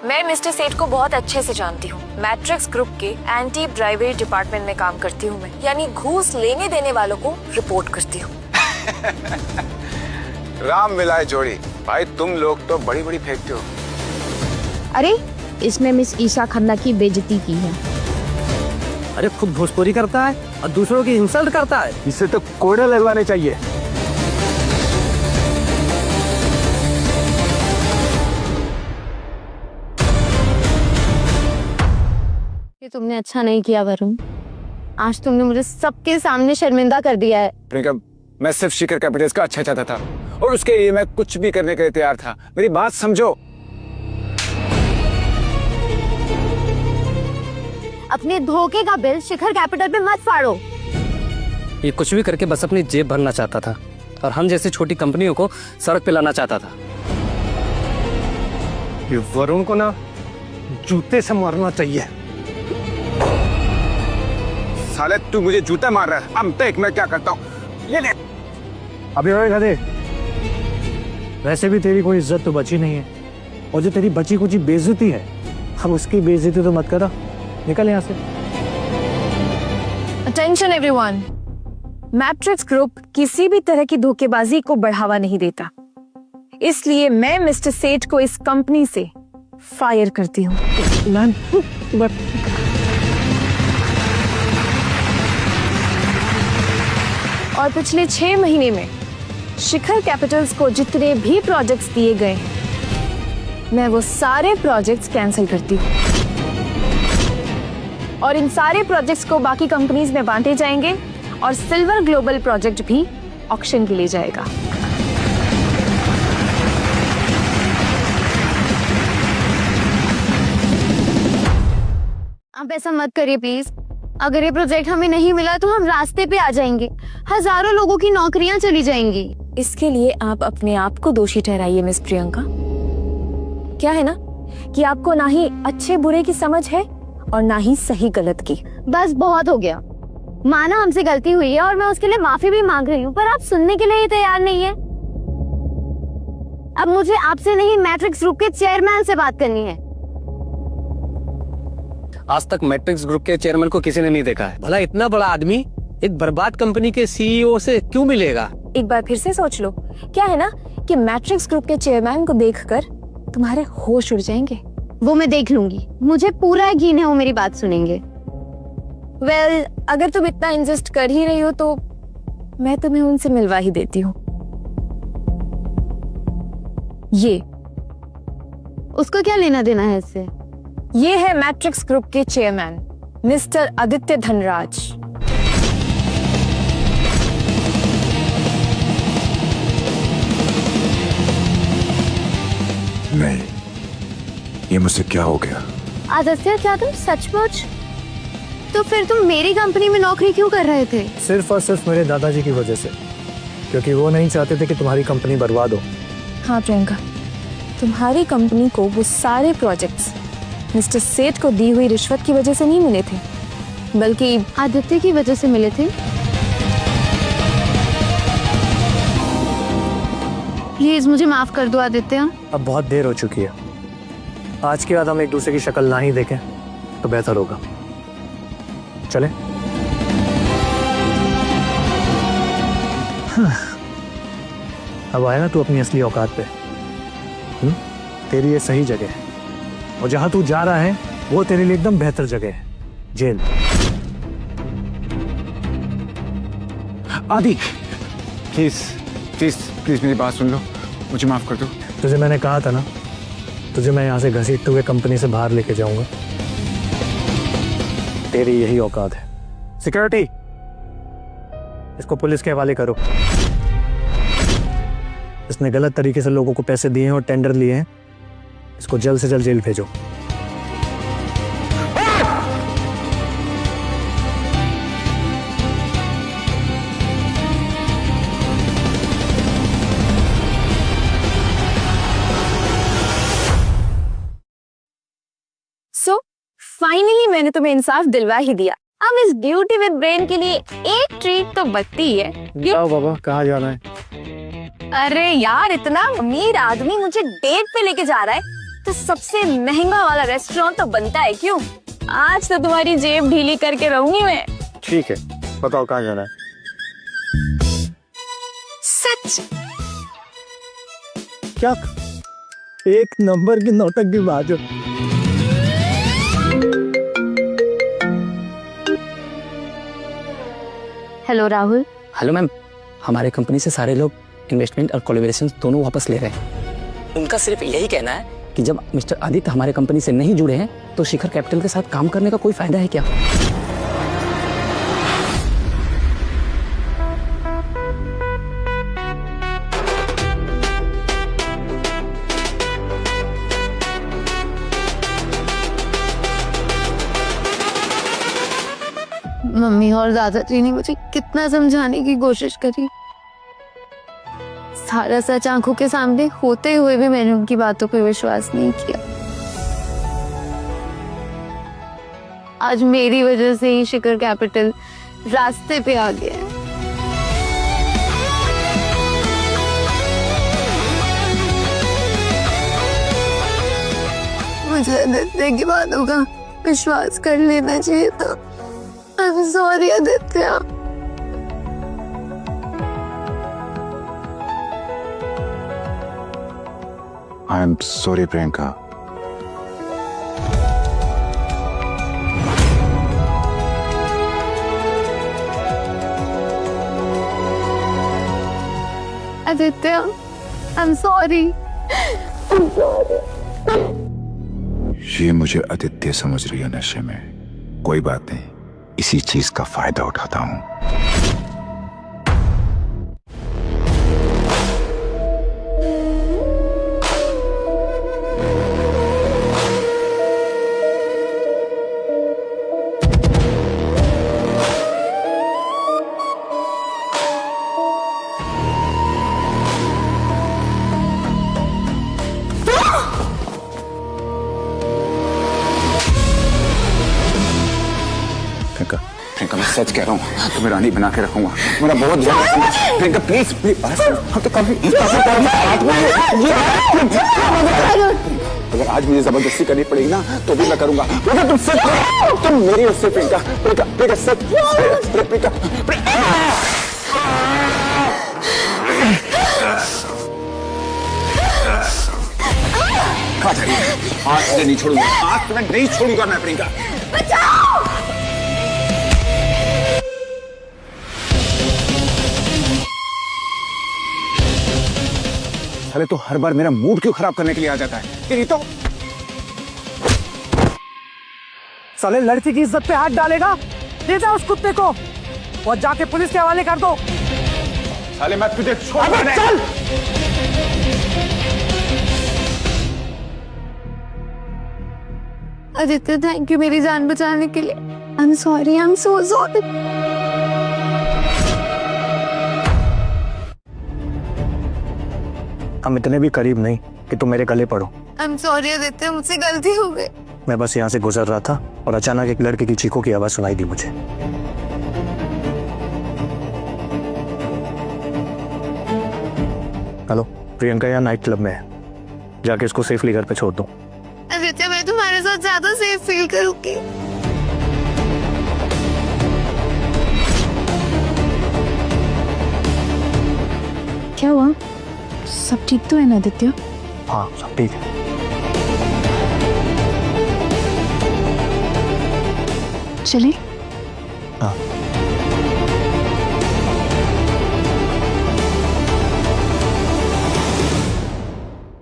मैं मिस्टर सेठ को बहुत अच्छे से जानती हूँ। मैट्रिक्स ग्रुप के एंटी ब्राइबरी डिपार्टमेंट में काम करती हूँ मैं, यानी घूस लेने देने वालों को रिपोर्ट करती हूँ। राम मिलाए जोड़ी। भाई तुम लोग तो बड़ी बड़ी फेंकते हो। अरे इसने मिस ईशा खन्ना की बेइज्जती की है। अरे खुद भोजपुरी करता है और दूसरों की इंसल्ट करता है। इसे तो कोड़े लगवाने चाहिए। ये तुमने अच्छा नहीं किया वरुण। आज तुमने मुझे सबके सामने शर्मिंदा कर दिया है। प्रियंका, मैं सिर्फ शिखर कैपिटल्स का अच्छा चाहता था और उसके लिए मैं कुछ भी करने के लिए तैयार था। मेरी बात समझो। अपने धोखे का बिल शिखर कैपिटल पे मत फाड़ो। ये कुछ भी करके बस अपनी जेब भरना चाहता था और हम जैसी छोटी कंपनियों को सड़क पे लाना चाहता था। ये वरुण को ना जूते से मारना चाहिए। साले तू मुझे जूता मार रहा है। अब देख मैं क्या करता हूँ। ये ले। अभी होएगा दे। वैसे भी तेरी कोई इज्जत तो बची नहीं है, और जो तेरी बची कुछ बेइज्जती है, अब उसकी बेइज्जती तो मत करा। निकल यहाँ से। अटेंशन एवरीवन, मैट्रिक्स ग्रुप किसी भी तरह की धोखेबाजी को बढ़ावा नहीं देता, इसलिए मैं मिस्टर सेठ को इस कंपनी से फायर करती हूँ। मैम, और पिछले 6 महीने में शिखर कैपिटल्स को जितने भी प्रोजेक्ट्स दिए गए हैं, मैं वो सारे प्रोजेक्ट्स कैंसिल करती हूँ और इन सारे प्रोजेक्ट्स को बाकी कंपनीज में बांटे जाएंगे और सिल्वर ग्लोबल प्रोजेक्ट भी ऑक्शन के लिए जाएगा। आप ऐसा मत करिए प्लीज। अगर ये प्रोजेक्ट हमें नहीं मिला तो हम रास्ते पे आ जाएंगे, हजारों लोगों की नौकरियां चली जाएंगी। इसके लिए आप अपने आप को दोषी ठहराइए मिस प्रियंका। क्या है ना कि आपको ना ही अच्छे बुरे की समझ है और ना ही सही गलत की। बस बहुत हो गया। माना हमसे गलती हुई है और मैं उसके लिए माफी भी मांग रही हूँ, पर आप सुनने के लिए ही तैयार नहीं है। अब मुझे आपसे नहीं, मैट्रिक्स ग्रुप के चेयरमैन से बात करनी है। आज तक मैट्रिक्स ग्रुप के चेयरमैन को किसी ने नहीं देखा है। भला इतना बड़ा आदमी एक बर्बाद कंपनी के सीईओ से क्यों मिलेगा? एक बार फिर से सोच लो। क्या है ना कि मैट्रिक्स ग्रुप के चेयरमैन को देखकर तुम्हारे होश उड़ जाएंगे। वो मैं देख लूंगी, मुझे पूरा यकीन है वो मेरी बात सुनेंगे। वेल, अगर तुम इतना इंसिस्ट कर ही रही हो तो मैं तुम्हें उनसे मिलवा ही देती हूँ। ये उसको क्या लेना देना है इससे? ये है मैट्रिक्स ग्रुप के चेयरमैन मिस्टर आदित्य धनराज। नहीं, ये मुझसे क्या हो गया? आदित्य, क्या तुम सचमुच? तो फिर तुम मेरी कंपनी में नौकरी क्यों कर रहे थे? सिर्फ और सिर्फ मेरे दादाजी की वजह से, क्योंकि वो नहीं चाहते थे कि तुम्हारी कंपनी बर्बाद हो। हाँ प्रियंका, तुम्हारी कंपनी को वो सारे प्रोजेक्ट्स मिस्टर सेठ को दी हुई रिश्वत की वजह से नहीं मिले थे, बल्कि आदित्य की वजह से मिले थे। प्लीज मुझे माफ कर दो आदित्य। अब बहुत देर हो चुकी है। आज के बाद हम एक दूसरे की शक्ल ना ही देखें तो बेहतर होगा। चले? अब आया ना तू अपनी असली औकात पे। तेरी ये सही जगह है, और जहां तू जा रहा है वो तेरे लिए एकदम बेहतर जगह है, जेल। आदि, प्लीज प्लीज प्लीज मेरी बात सुन लो, मुझे माफ कर दो। तुझे मैंने कहा था ना, तुझे मैं यहाँ से घसीटते हुए कंपनी से बाहर लेके जाऊंगा। तेरी यही औकात है। सिक्योरिटी, इसको पुलिस के हवाले करो। इसने गलत तरीके से लोगों को पैसे दिए हैं और टेंडर लिए हैं। इसको जल्द से जल्द जेल भेजो। सो फाइनली मैंने तुम्हें इंसाफ दिलवा ही दिया। अब इस ब्यूटी विद ब्रेन के लिए एक ट्रीट तो बनती ही है। आओ बाबा, कहाँ जाना है? अरे यार, इतना अमीर आदमी मुझे डेट पे लेके जा रहा है तो सबसे महंगा वाला रेस्टोरेंट तो बनता है। क्यों? आज तो तुम्हारी जेब ढीली करके रहूंगी मैं। ठीक है, बताओ कहाँ जाना है? सच? क्या एक नंबर की नौटंकी की बात है। हेलो राहुल। हेलो मैम, हमारे कंपनी से सारे लोग इन्वेस्टमेंट और कोलैबोरेशन दोनों वापस ले रहे हैं। उनका सिर्फ यही कहना है कि जब मिस्टर आदित्य हमारे कंपनी से नहीं जुड़े हैं तो शिखर कैपिटल के साथ काम करने का कोई फायदा है क्या? मम्मी और दादाजी ने मुझे कितना समझाने की कोशिश करी। सारा सच आंखों के सामने होते हुए भी मैंने उनकी बातों पर विश्वास नहीं किया। आज मेरी वजह से ही शिखर कैपिटल रास्ते पे आ गया है। मुझे आदित्य की बातों का विश्वास कर लेना चाहिए था। I'm sorry Aditya. I am sorry Priyanka. Aditya, I'm sorry। ये मुझे आदित्य समझ रही है नशे में। कोई बात नहीं, इसी चीज का फायदा उठाता हूं। सच कह रहा हूँ, तुम्हें रानी बना के रखूंगा। मेरा बहुत प्रियंका प्लीज प्लीज, हम तो काफी अगर आज मुझे जबरदस्ती करनी पड़ेगी ना तो भी मैं करूंगा, मगर तुम सच करो, तुम मेरी हो सिर्फ प्रियंका, प्रियंका प्रियंका सच प्रियंका। आज तुम्हें नहीं छोड़ूंगा, आज तुम्हें नहीं छोड़ूंगा मैं प्रियंका। साले तो हर बार मेरा मूड क्यों खराब करने के लिए आ जाता है? कि नहीं तो साले लड़की की इज्जत पे हाथ डालेगा, ले जा उस कुत्ते को और जाके पुलिस के हवाले कर दो। साले मैं तुझे छोड़ चल। आदित्य थैंक यू मेरी जान बचाने के लिए। I am sorry, I am so sorry. हम इतने भी करीब नहीं कि तुम मेरे गले पड़ो। आई एम सॉरी आदित्य, मुझसे गलती हो गई। मैं बस यहाँ से गुजर रहा था और अचानक एक लड़के की चीखों की आवाज सुनाई दी मुझे। हेलो, प्रियंका यहाँ नाइट क्लब में है, जाके इसको सेफली घर पे छोड़ दो। आदित्य मैं तुम्हारे साथ ज्यादा सेफ फील करूंगी। क्या हुआ? सब ठीक तो है ना आदित्य? हाँ सब ठीक है। चले? हाँ।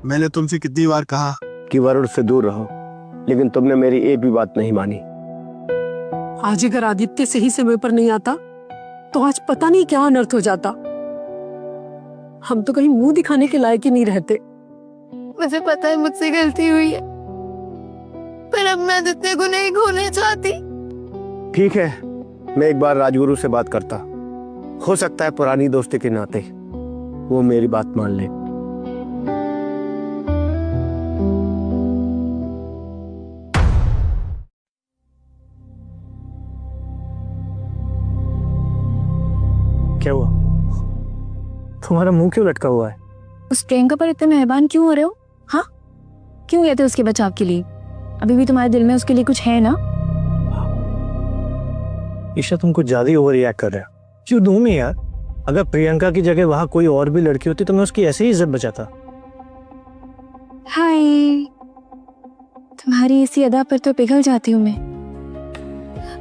मैंने तुमसे कितनी बार कहा कि वरुण से दूर रहो, लेकिन तुमने मेरी एक भी बात नहीं मानी। आज अगर आदित्य सही समय पर नहीं आता तो आज पता नहीं क्या अनर्थ हो जाता। हम तो कहीं मुंह दिखाने के लायक ही नहीं रहते। मुझे पता है मुझसे गलती हुई है, पर अब मैं आदित्य को नहीं खोना चाहती। ठीक है, मैं एक बार राजगुरु से बात करता, हो सकता है पुरानी दोस्ती के नाते वो मेरी बात मान ले। क्या हुआ? तुम्हारा मुंह क्यों लटका हुआ है? उस प्रियंका पर इतने मेहरबान क्यों हो रहे हो? हाँ, क्यों गए थे उसके बचाव के लिए? अभी भी तुम्हारे दिल में उसके लिए कुछ है ना? ईशा तुम कुछ ज्यादा ओवर रिएक्ट कर रहे हो। क्यों दूं मैं यार? अगर प्रियंका की जगह वहां कोई और भी लड़की होती तो मैं उसकी ऐसे ही इज्जत बचाता। हाय, तुम्हारी इसी अदा पर तो पिघल जाती हूँ मैं।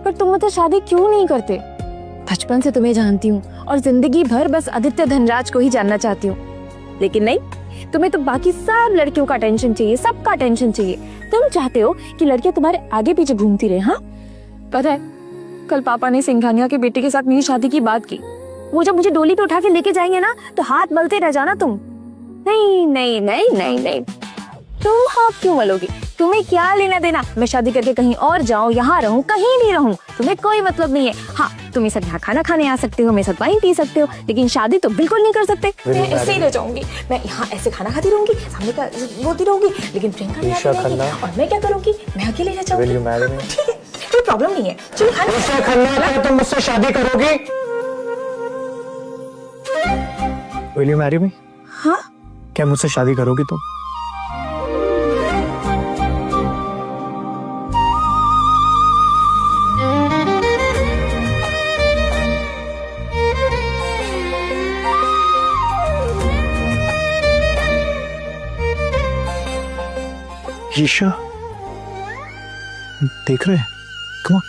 पर तुम तो शादी क्यों नहीं करते? बचपन से तुम्हें जानती हूँ और जिंदगी भर बस आदित्य धनराज को ही जानना चाहती हूँ, लेकिन नहीं, तुम्हें तो बाकी सब लड़कियों का अटेंशन चाहिए, सबका अटेंशन चाहिए। तुम चाहते हो कि लड़कियां तुम्हारे आगे पीछे घूमती रहे। हाँ, पता है कल पापा ने सिंघानिया के बेटे के साथ मेरी शादी की बात की। वो जब मुझे डोली पे उठा के लेके जाएंगे ना तो हाथ मलते रह जाना तुम। नहीं नहीं नहीं नहीं नहीं, तुम हाथ क्यों मलोगी? तुम्हें क्या लेना देना? मैं शादी करके कहीं और जाऊं, यहाँ रहूं, कहीं भी रहूं, तुम्हें कोई मतलब नहीं है। हाँ, तुम सब यहाँ खाना खाने आ सकते हो, मेरे साथ वाइन पी सकते हो, लेकिन शादी तो बिल्कुल नहीं कर सकते। मैं ऐसे ही रह जाऊंगी, मैं यहाँ ऐसे खाना खाती रहूंगी, सामने का बोलती रहूंगी, लेकिन प्रियंका नहीं आती रहेगी। और मैं क्या करूंगी? मैं अकेले रह जाऊंगी। ठीक है, कोई प्रॉब्लम नहीं है। चलो खाना। तुम मुझसे शादी करोगी? Will you marry me? हाँ, क्या मुझसे शादी करोगी तुम? ईशा देख रहे हैं? Come on.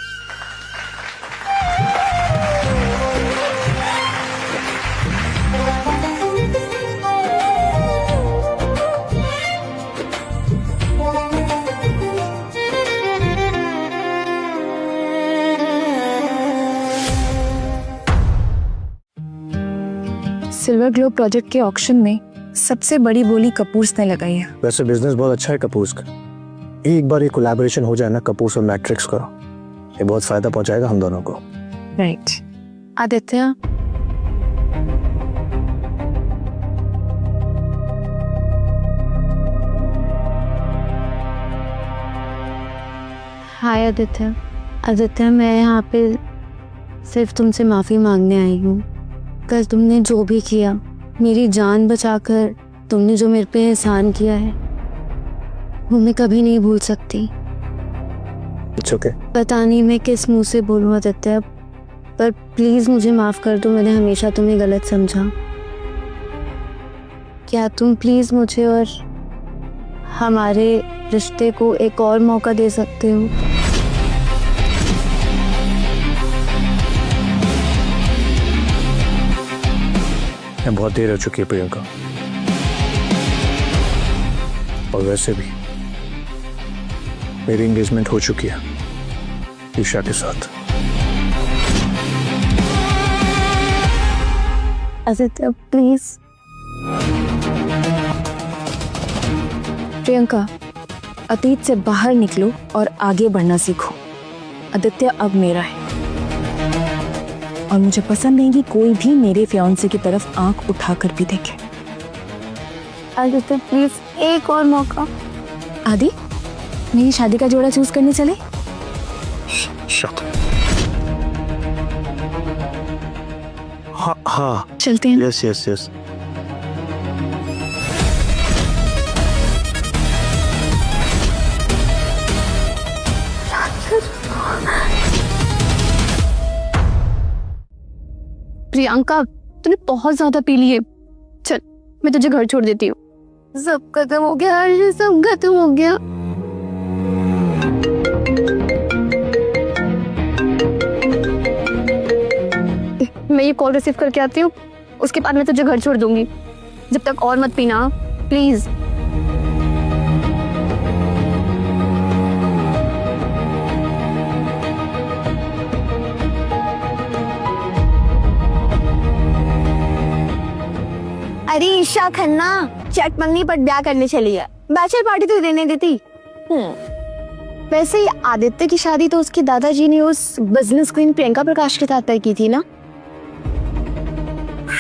Silver globe project के ऑक्शन में सबसे बड़ी बोली कपूर्स ने लगाई है। वैसे बिजनेस बहुत अच्छा है कपूर्स का। एक बार ये कोलैबोरेशन हो जाए ना कपूर्स और मैट्रिक्स का, ये बहुत फायदा पहुंचाएगा हम दोनों को। राइट। आदित्य, हाय आदित्य। आदित्य मैं यहाँ पे सिर्फ तुमसे माफी मांगने आई हूँ। कल तुमने जो भी किया, मेरी जान बचाकर तुमने जो मेरे पे एहसान किया है, वो मैं कभी नहीं भूल सकती। It's okay. पता नहीं मैं किस मुंह से बोलूँ आदित्य, पर प्लीज मुझे माफ कर दो, मैंने हमेशा तुम्हें गलत समझा। क्या तुम प्लीज मुझे और हमारे रिश्ते को एक और मौका दे सकते हो? बहुत देर हो चुकी है प्रियंका, और वैसे भी मेरी एंगेजमेंट हो चुकी है ईशा के साथ। आदित्य प्लीज। प्रियंका, अतीत से बाहर निकलो और आगे बढ़ना सीखो। आदित्य अब मेरा है और मुझे पसंद नहीं कि कोई भी मेरे फियांसे की तरफ आंख उठाकर भी देखे। आदित्य प्लीज एक और मौका। आदि, मेरी शादी का जोड़ा चूज करने चले? हाँ चलते हैं। Yes yes yes. प्रियंका, तूने बहुत ज्यादा पी ली है। चल, मैं तुझे घर छोड़ देती हूँ। सब खत्म हो गया हर्ष, सब खत्म हो गया। मैं ये कॉल रिसीव करके आती हूँ, उसके बाद मैं तुझे घर छोड़ दूंगी। जब तक और मत पीना प्लीज। अरे ईशा खन्ना चट मंगनी पर ब्याह करने चली है, बैचलर पार्टी तो देने देती। वैसे ही आदित्य की शादी तो उसके दादाजी ने उस बिजनेस क्वीन प्रियंका प्रकाश के साथ तय की थी ना।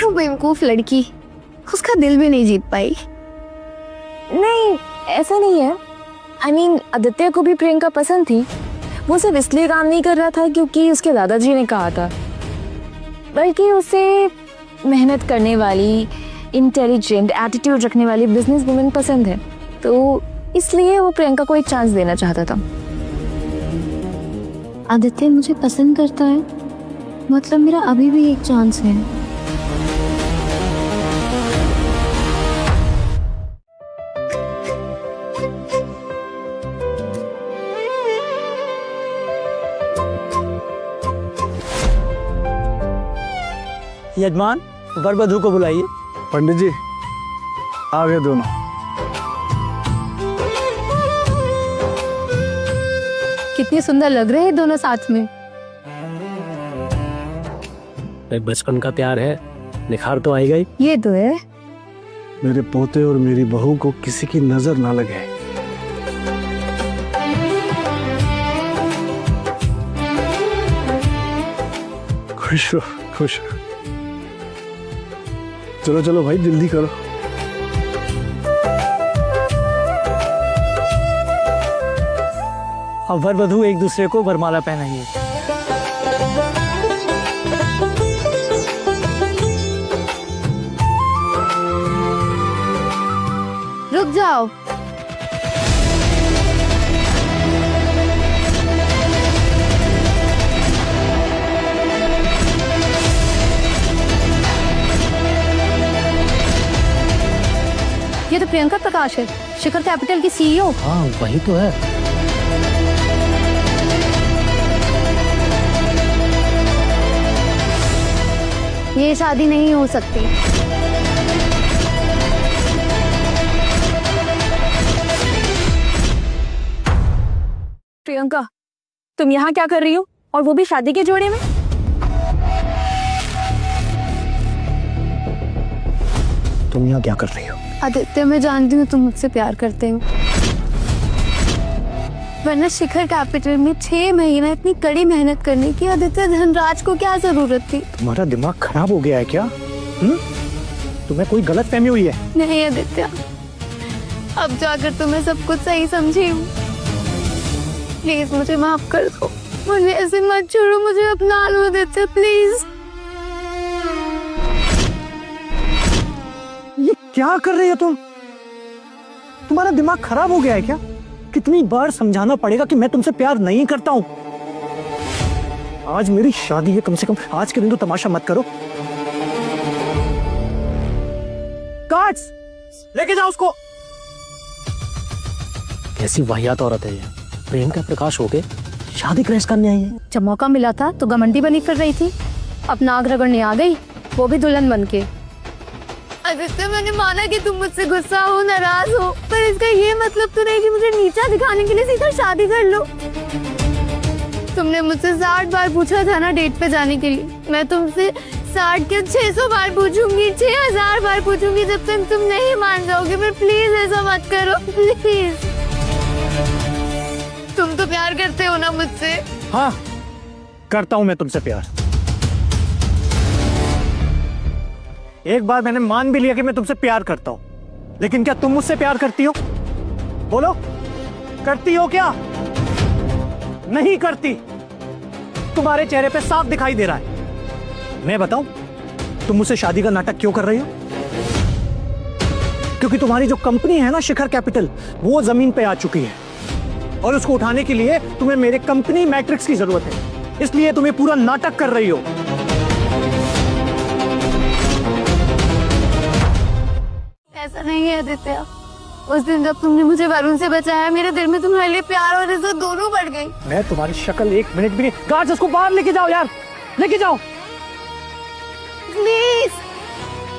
बेवकूफ लड़की, उसका दिल भी नहीं जीत पाई। नहीं, ऐसा नहीं है। I mean, आदित्य को भी प्रियंका पसंद थी। वो सिर्फ इसलिए काम नहीं कर रहा था क्योंकि उसके दादाजी ने कहा था, बल्कि उसे मेहनत करने वाली, इंटेलिजेंट एटीट्यूड रखने वाली बिजनेस वुमेन पसंद है, तो इसलिए वो प्रियंका को एक चांस देना चाहता था। आदित्य मुझे पसंद करता है, मतलब मेरा अभी भी एक चांस है। यजमान, वर वधू को बुलाइए। पंडित जी आ गए दोनों। कितने सुंदर लग रहे हैं दोनों साथ में। बचपन का प्यार है, निखार तो आएगा ही। ये तो है। मेरे पोते और मेरी बहू को किसी की नजर ना लगे। खुश रहो, खुश रहो। चलो चलो भाई, जल्दी करो। अब वर वधू एक दूसरे को वरमाला पहनाइए। रुक जाओ। ये तो प्रियंका प्रकाश है, शिखर कैपिटल की सीईओ। हाँ वही तो है। ये शादी नहीं हो सकती। प्रियंका, तुम यहाँ क्या कर रही हो, और वो भी शादी के जोड़े में? तुम यहाँ क्या कर रही हो? आदित्य, मैं जानती हूँ तुम मुझसे प्यार करते हो, वरना शिखर कैपिटल में 6 महीने इतनी कड़ी मेहनत करने की आदित्य धनराज को क्या जरूरत थी? तुम्हारा दिमाग खराब हो गया है क्या? तुम्हें कोई गलत फहमी हुई है? नहीं आदित्य, अब जाकर तो मैं सब कुछ सही समझी हूँ। प्लीज मुझे माफ कर दो। मुझे ऐसे मत छोड़ो, मुझे अपना लो देते प्लीज। ये क्या कर रही हो तुम? तुम्हारा दिमाग खराब हो गया है क्या? कितनी बार समझाना पड़ेगा कि मैं तुमसे प्यार नहीं करता हूं? आज मेरी शादी है, कम से कम आज के दिन तो तमाशा मत करो। कार्ड्स लेके जाओ उसको। कैसी वाहियात औरत है ये। प्रियंका प्रकाश हो के शादी क्रैश करने आई है। जब मौका मिला था तो घमंडी बनी फिर रही थी, अपना आग रगड़ने आ गई, वो भी दुल्हन बन के। आदित्य, मैंने माना कि तुम मुझसे गुस्सा हो, नाराज हो, पर इसका ये मतलब तो नहीं कि मुझे नीचा दिखाने के लिए सीधा शादी कर लो। तुमने मुझसे 60 बार पूछा था ना डेट पे जाने के लिए, मैं तुमसे 60 के 600 बार पूछूंगी, 6000 बार पूछूंगी, जब तक तुम नहीं मान जाओगे। पर प्लीज ऐसा मत करो, प्लीज। तुम तो प्यार करते हो ना मुझसे? हाँ, करता हूं मैं तुमसे प्यार। एक बार मैंने मान भी लिया कि मैं तुमसे प्यार करता हूं, लेकिन क्या तुम मुझसे प्यार करती हो? बोलो, करती हो क्या? नहीं करती। तुम्हारे चेहरे पे साफ दिखाई दे रहा है। मैं बताऊं, तुम मुझसे शादी का नाटक क्यों कर रही हो? क्योंकि तुम्हारी जो कंपनी है ना, शिखर कैपिटल, वो जमीन पे आ चुकी है और उसको उठाने के लिए तुम्हें मेरे कंपनी मैट्रिक्स की जरूरत है। इसलिए तुम ये पूरा नाटक कर रही हो। ऐसा नहीं है आदित्य, उस दिन जब तुमने मुझे वरुण से बचाया, मेरे दिल में तुम्हारे लिए प्यार और इज्जत दोनों बढ़ गई। मैं तुम्हारी शक्ल एक मिनट भी नहीं। गार्ड्स, उसको बाहर लेके जाओ यार, लेके जाओ। प्लीज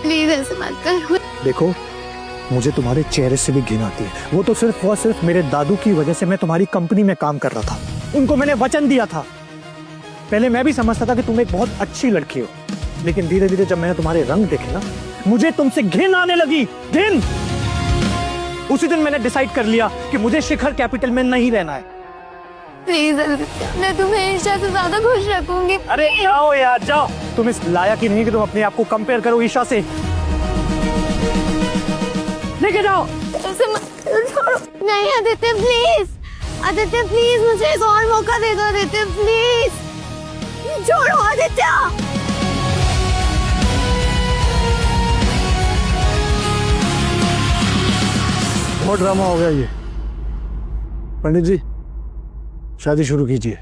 प्लीज ऐसे मत करो। देखो, मुझे तुम्हारे चेहरे से भी घिन आती है। वो तो सिर्फ और सिर्फ मेरे दादू की वजह से मैं तुम्हारी कंपनी में काम कर रहा था। उनको मैंने वचन दिया था। पहले मैं भी समझता था कि तुम एक बहुत अच्छी लड़की हो, लेकिन धीरे धीरे जब मैंने तुम्हारे रंग देखे ना, मुझे तुमसे घिन आने लगी। घिन। उसी दिन मैंने डिसाइड कर लिया कि मुझे शिखर कैपिटल में नहीं रहना है। प्लीज मैं तुम्हें ईशा से ज्यादा खुश रखूंगी। अरे जाओ यार, जाओ। तुम इस लायक ही नहीं कि तुम अपने आप को कंपेयर करो ईशा से। लेके जाओ। ऐसे मत छोड़ो। नहीं आदित्य प्लीज, आदित्य प्लीज मुझे एक और मौका दे दो आदित्य, प्लीज छोड़ो आदित्य। बहुत ड्रामा हो गया ये। पंडित जी, शादी शुरू कीजिए।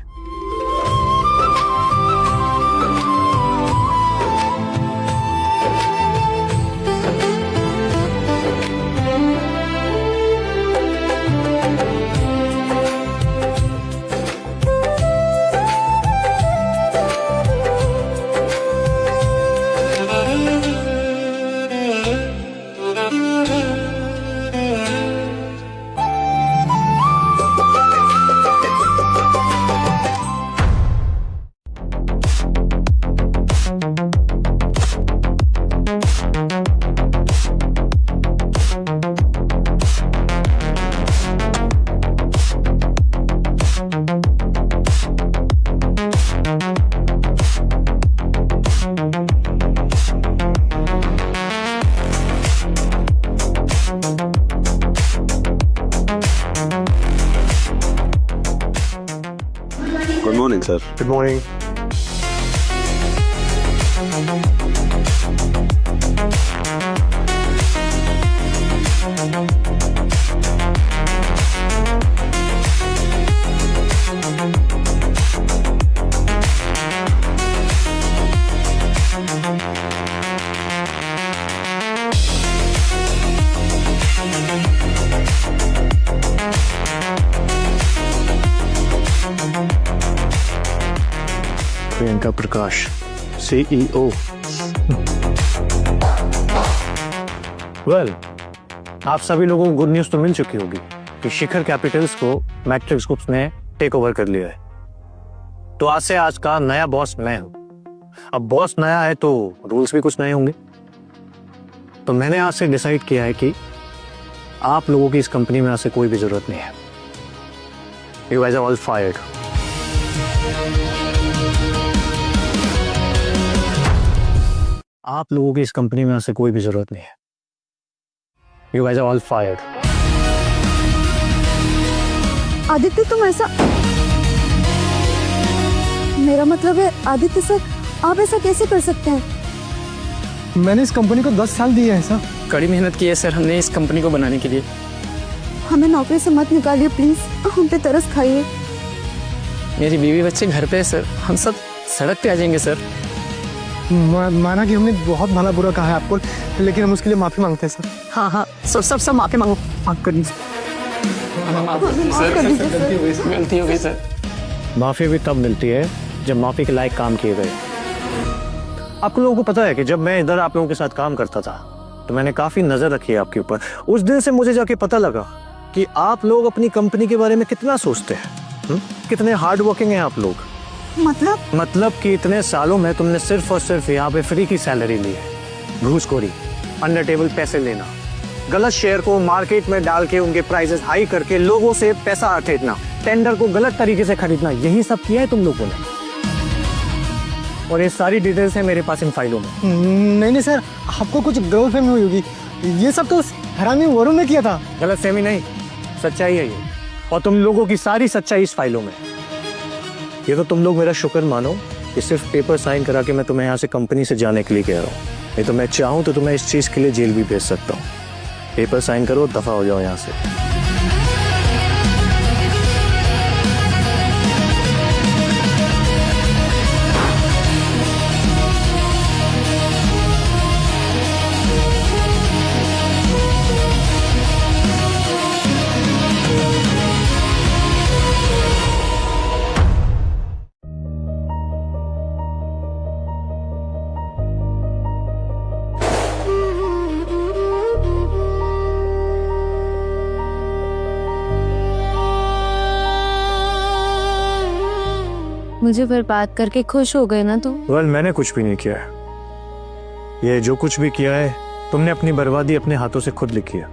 Good morning sir. Good morning. Priyanka Prakash, CEO। Well, आप सभी लोगों को गुड न्यूज तो मिल चुकी होगी कि शिखर कैपिटल्स को मैट्रिक्स ग्रुप्स ने टेक ओवर कर लिया है। तो आज से आज का नया बॉस मैं हूं। अब बॉस नया है तो रूल्स भी कुछ नए होंगे। तो मैंने आज से डिसाइड किया है कि आप लोगों की इस कंपनी में आज से कोई भी जरूरत नहीं है। You guys are all fired. आप लोगों की इस कंपनी में आज से कोई भी जरूरत नहीं है। You guys are all fired. Aditya तुम ऐसा मेरा मतलब है आदित्य सर, आप ऐसा कैसे कर सकते हैं? मैंने इस कंपनी को 10 साल दिए हैं सर। कड़ी मेहनत की है सर हमने इस कंपनी को बनाने के लिए। हमें नौकरी से मत निकालिए प्लीज, हम पे तरस खाइए। मेरी बीवी बच्चे घर पे है सर, हम सब सड़क पे आ जाएंगे सर। माना कि हमने बहुत भला बुरा कहा है आपको, लेकिन हम उसके लिए माफी मांगते हैं सर। हाँ हाँ, सब माफी मांगो। माफ कर दीजिए। गलती हो गई सर। माफी भी तब मिलती है जब माफी के लायक काम किए गए। आप लोगों को पता है कि जब मैं इधर आप लोगों के साथ काम करता था तो मैंने काफी नजर रखी है आपके ऊपर। उस दिन से मुझे जाके पता लगा कि आप लोग अपनी कंपनी के बारे में कितना सोचते हैं, कितने हार्ड वर्किंग हैं आप लोग। मतलब कि इतने सालों में तुमने सिर्फ और सिर्फ यहाँ पे फ्री की सैलरी ली है। घूसखोरी, अंडर टेबल पैसे लेना, गलत शेयर को मार्केट में डाल के उनके प्राइसेस हाई करके लोगों से पैसा अठेतना, टेंडर को गलत तरीके से खरीदना, यही सब किया है तुम लोगों ने। और ये सारी डिटेल्स है मेरे पास इन फाइलों में। नहीं सर, आपको कुछ गलतफहमी हुई होगी। ये सब तो उस हरामी वरुण ने किया था। गलतफहमी नहीं, सच्चाई है ये, और तुम लोगों की सारी सच्चाई इस फाइलों में। ये तो तुम लोग मेरा शुक्र मानो कि सिर्फ पेपर साइन करा के मैं तुम्हें यहाँ से कंपनी से जाने के लिए कह रहा हूँ। नहीं तो मैं चाहूँ तो तुम्हें इस चीज के लिए जेल भी भेज सकता हूँ। पेपर साइन करो, दफा हो जाओ यहाँ से। मुझे बर्बाद करके खुश हो गए ना तुम? वेल, मैंने कुछ भी नहीं किया है। ये जो कुछ भी किया है तुमने अपनी बर्बादी अपने हाथों से खुद लिखी है।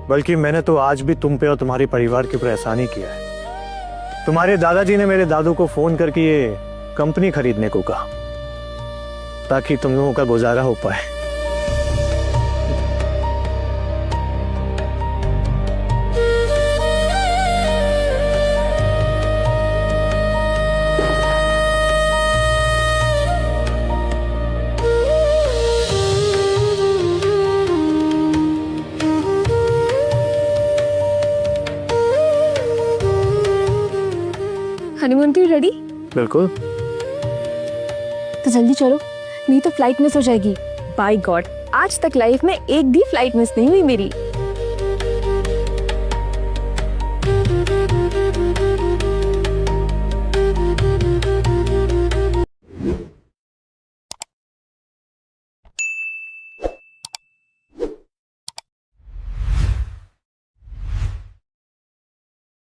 बल्कि मैंने तो आज भी तुम पे और तुम्हारे परिवार के ऊपर एहसान ही किया है। तुम्हारे दादाजी ने मेरे दादू को फोन करके ये कंपनी खरीदने को कहा ताकि तुम लोगों का गुजारा हो पाए। हनीमून के लिए रेडी? बिल्कुल। तो जल्दी चलो, नहीं तो फ्लाइट मिस हो जाएगी। बाय गॉड, आज तक लाइफ में एक भी फ्लाइट मिस नहीं हुई मेरी।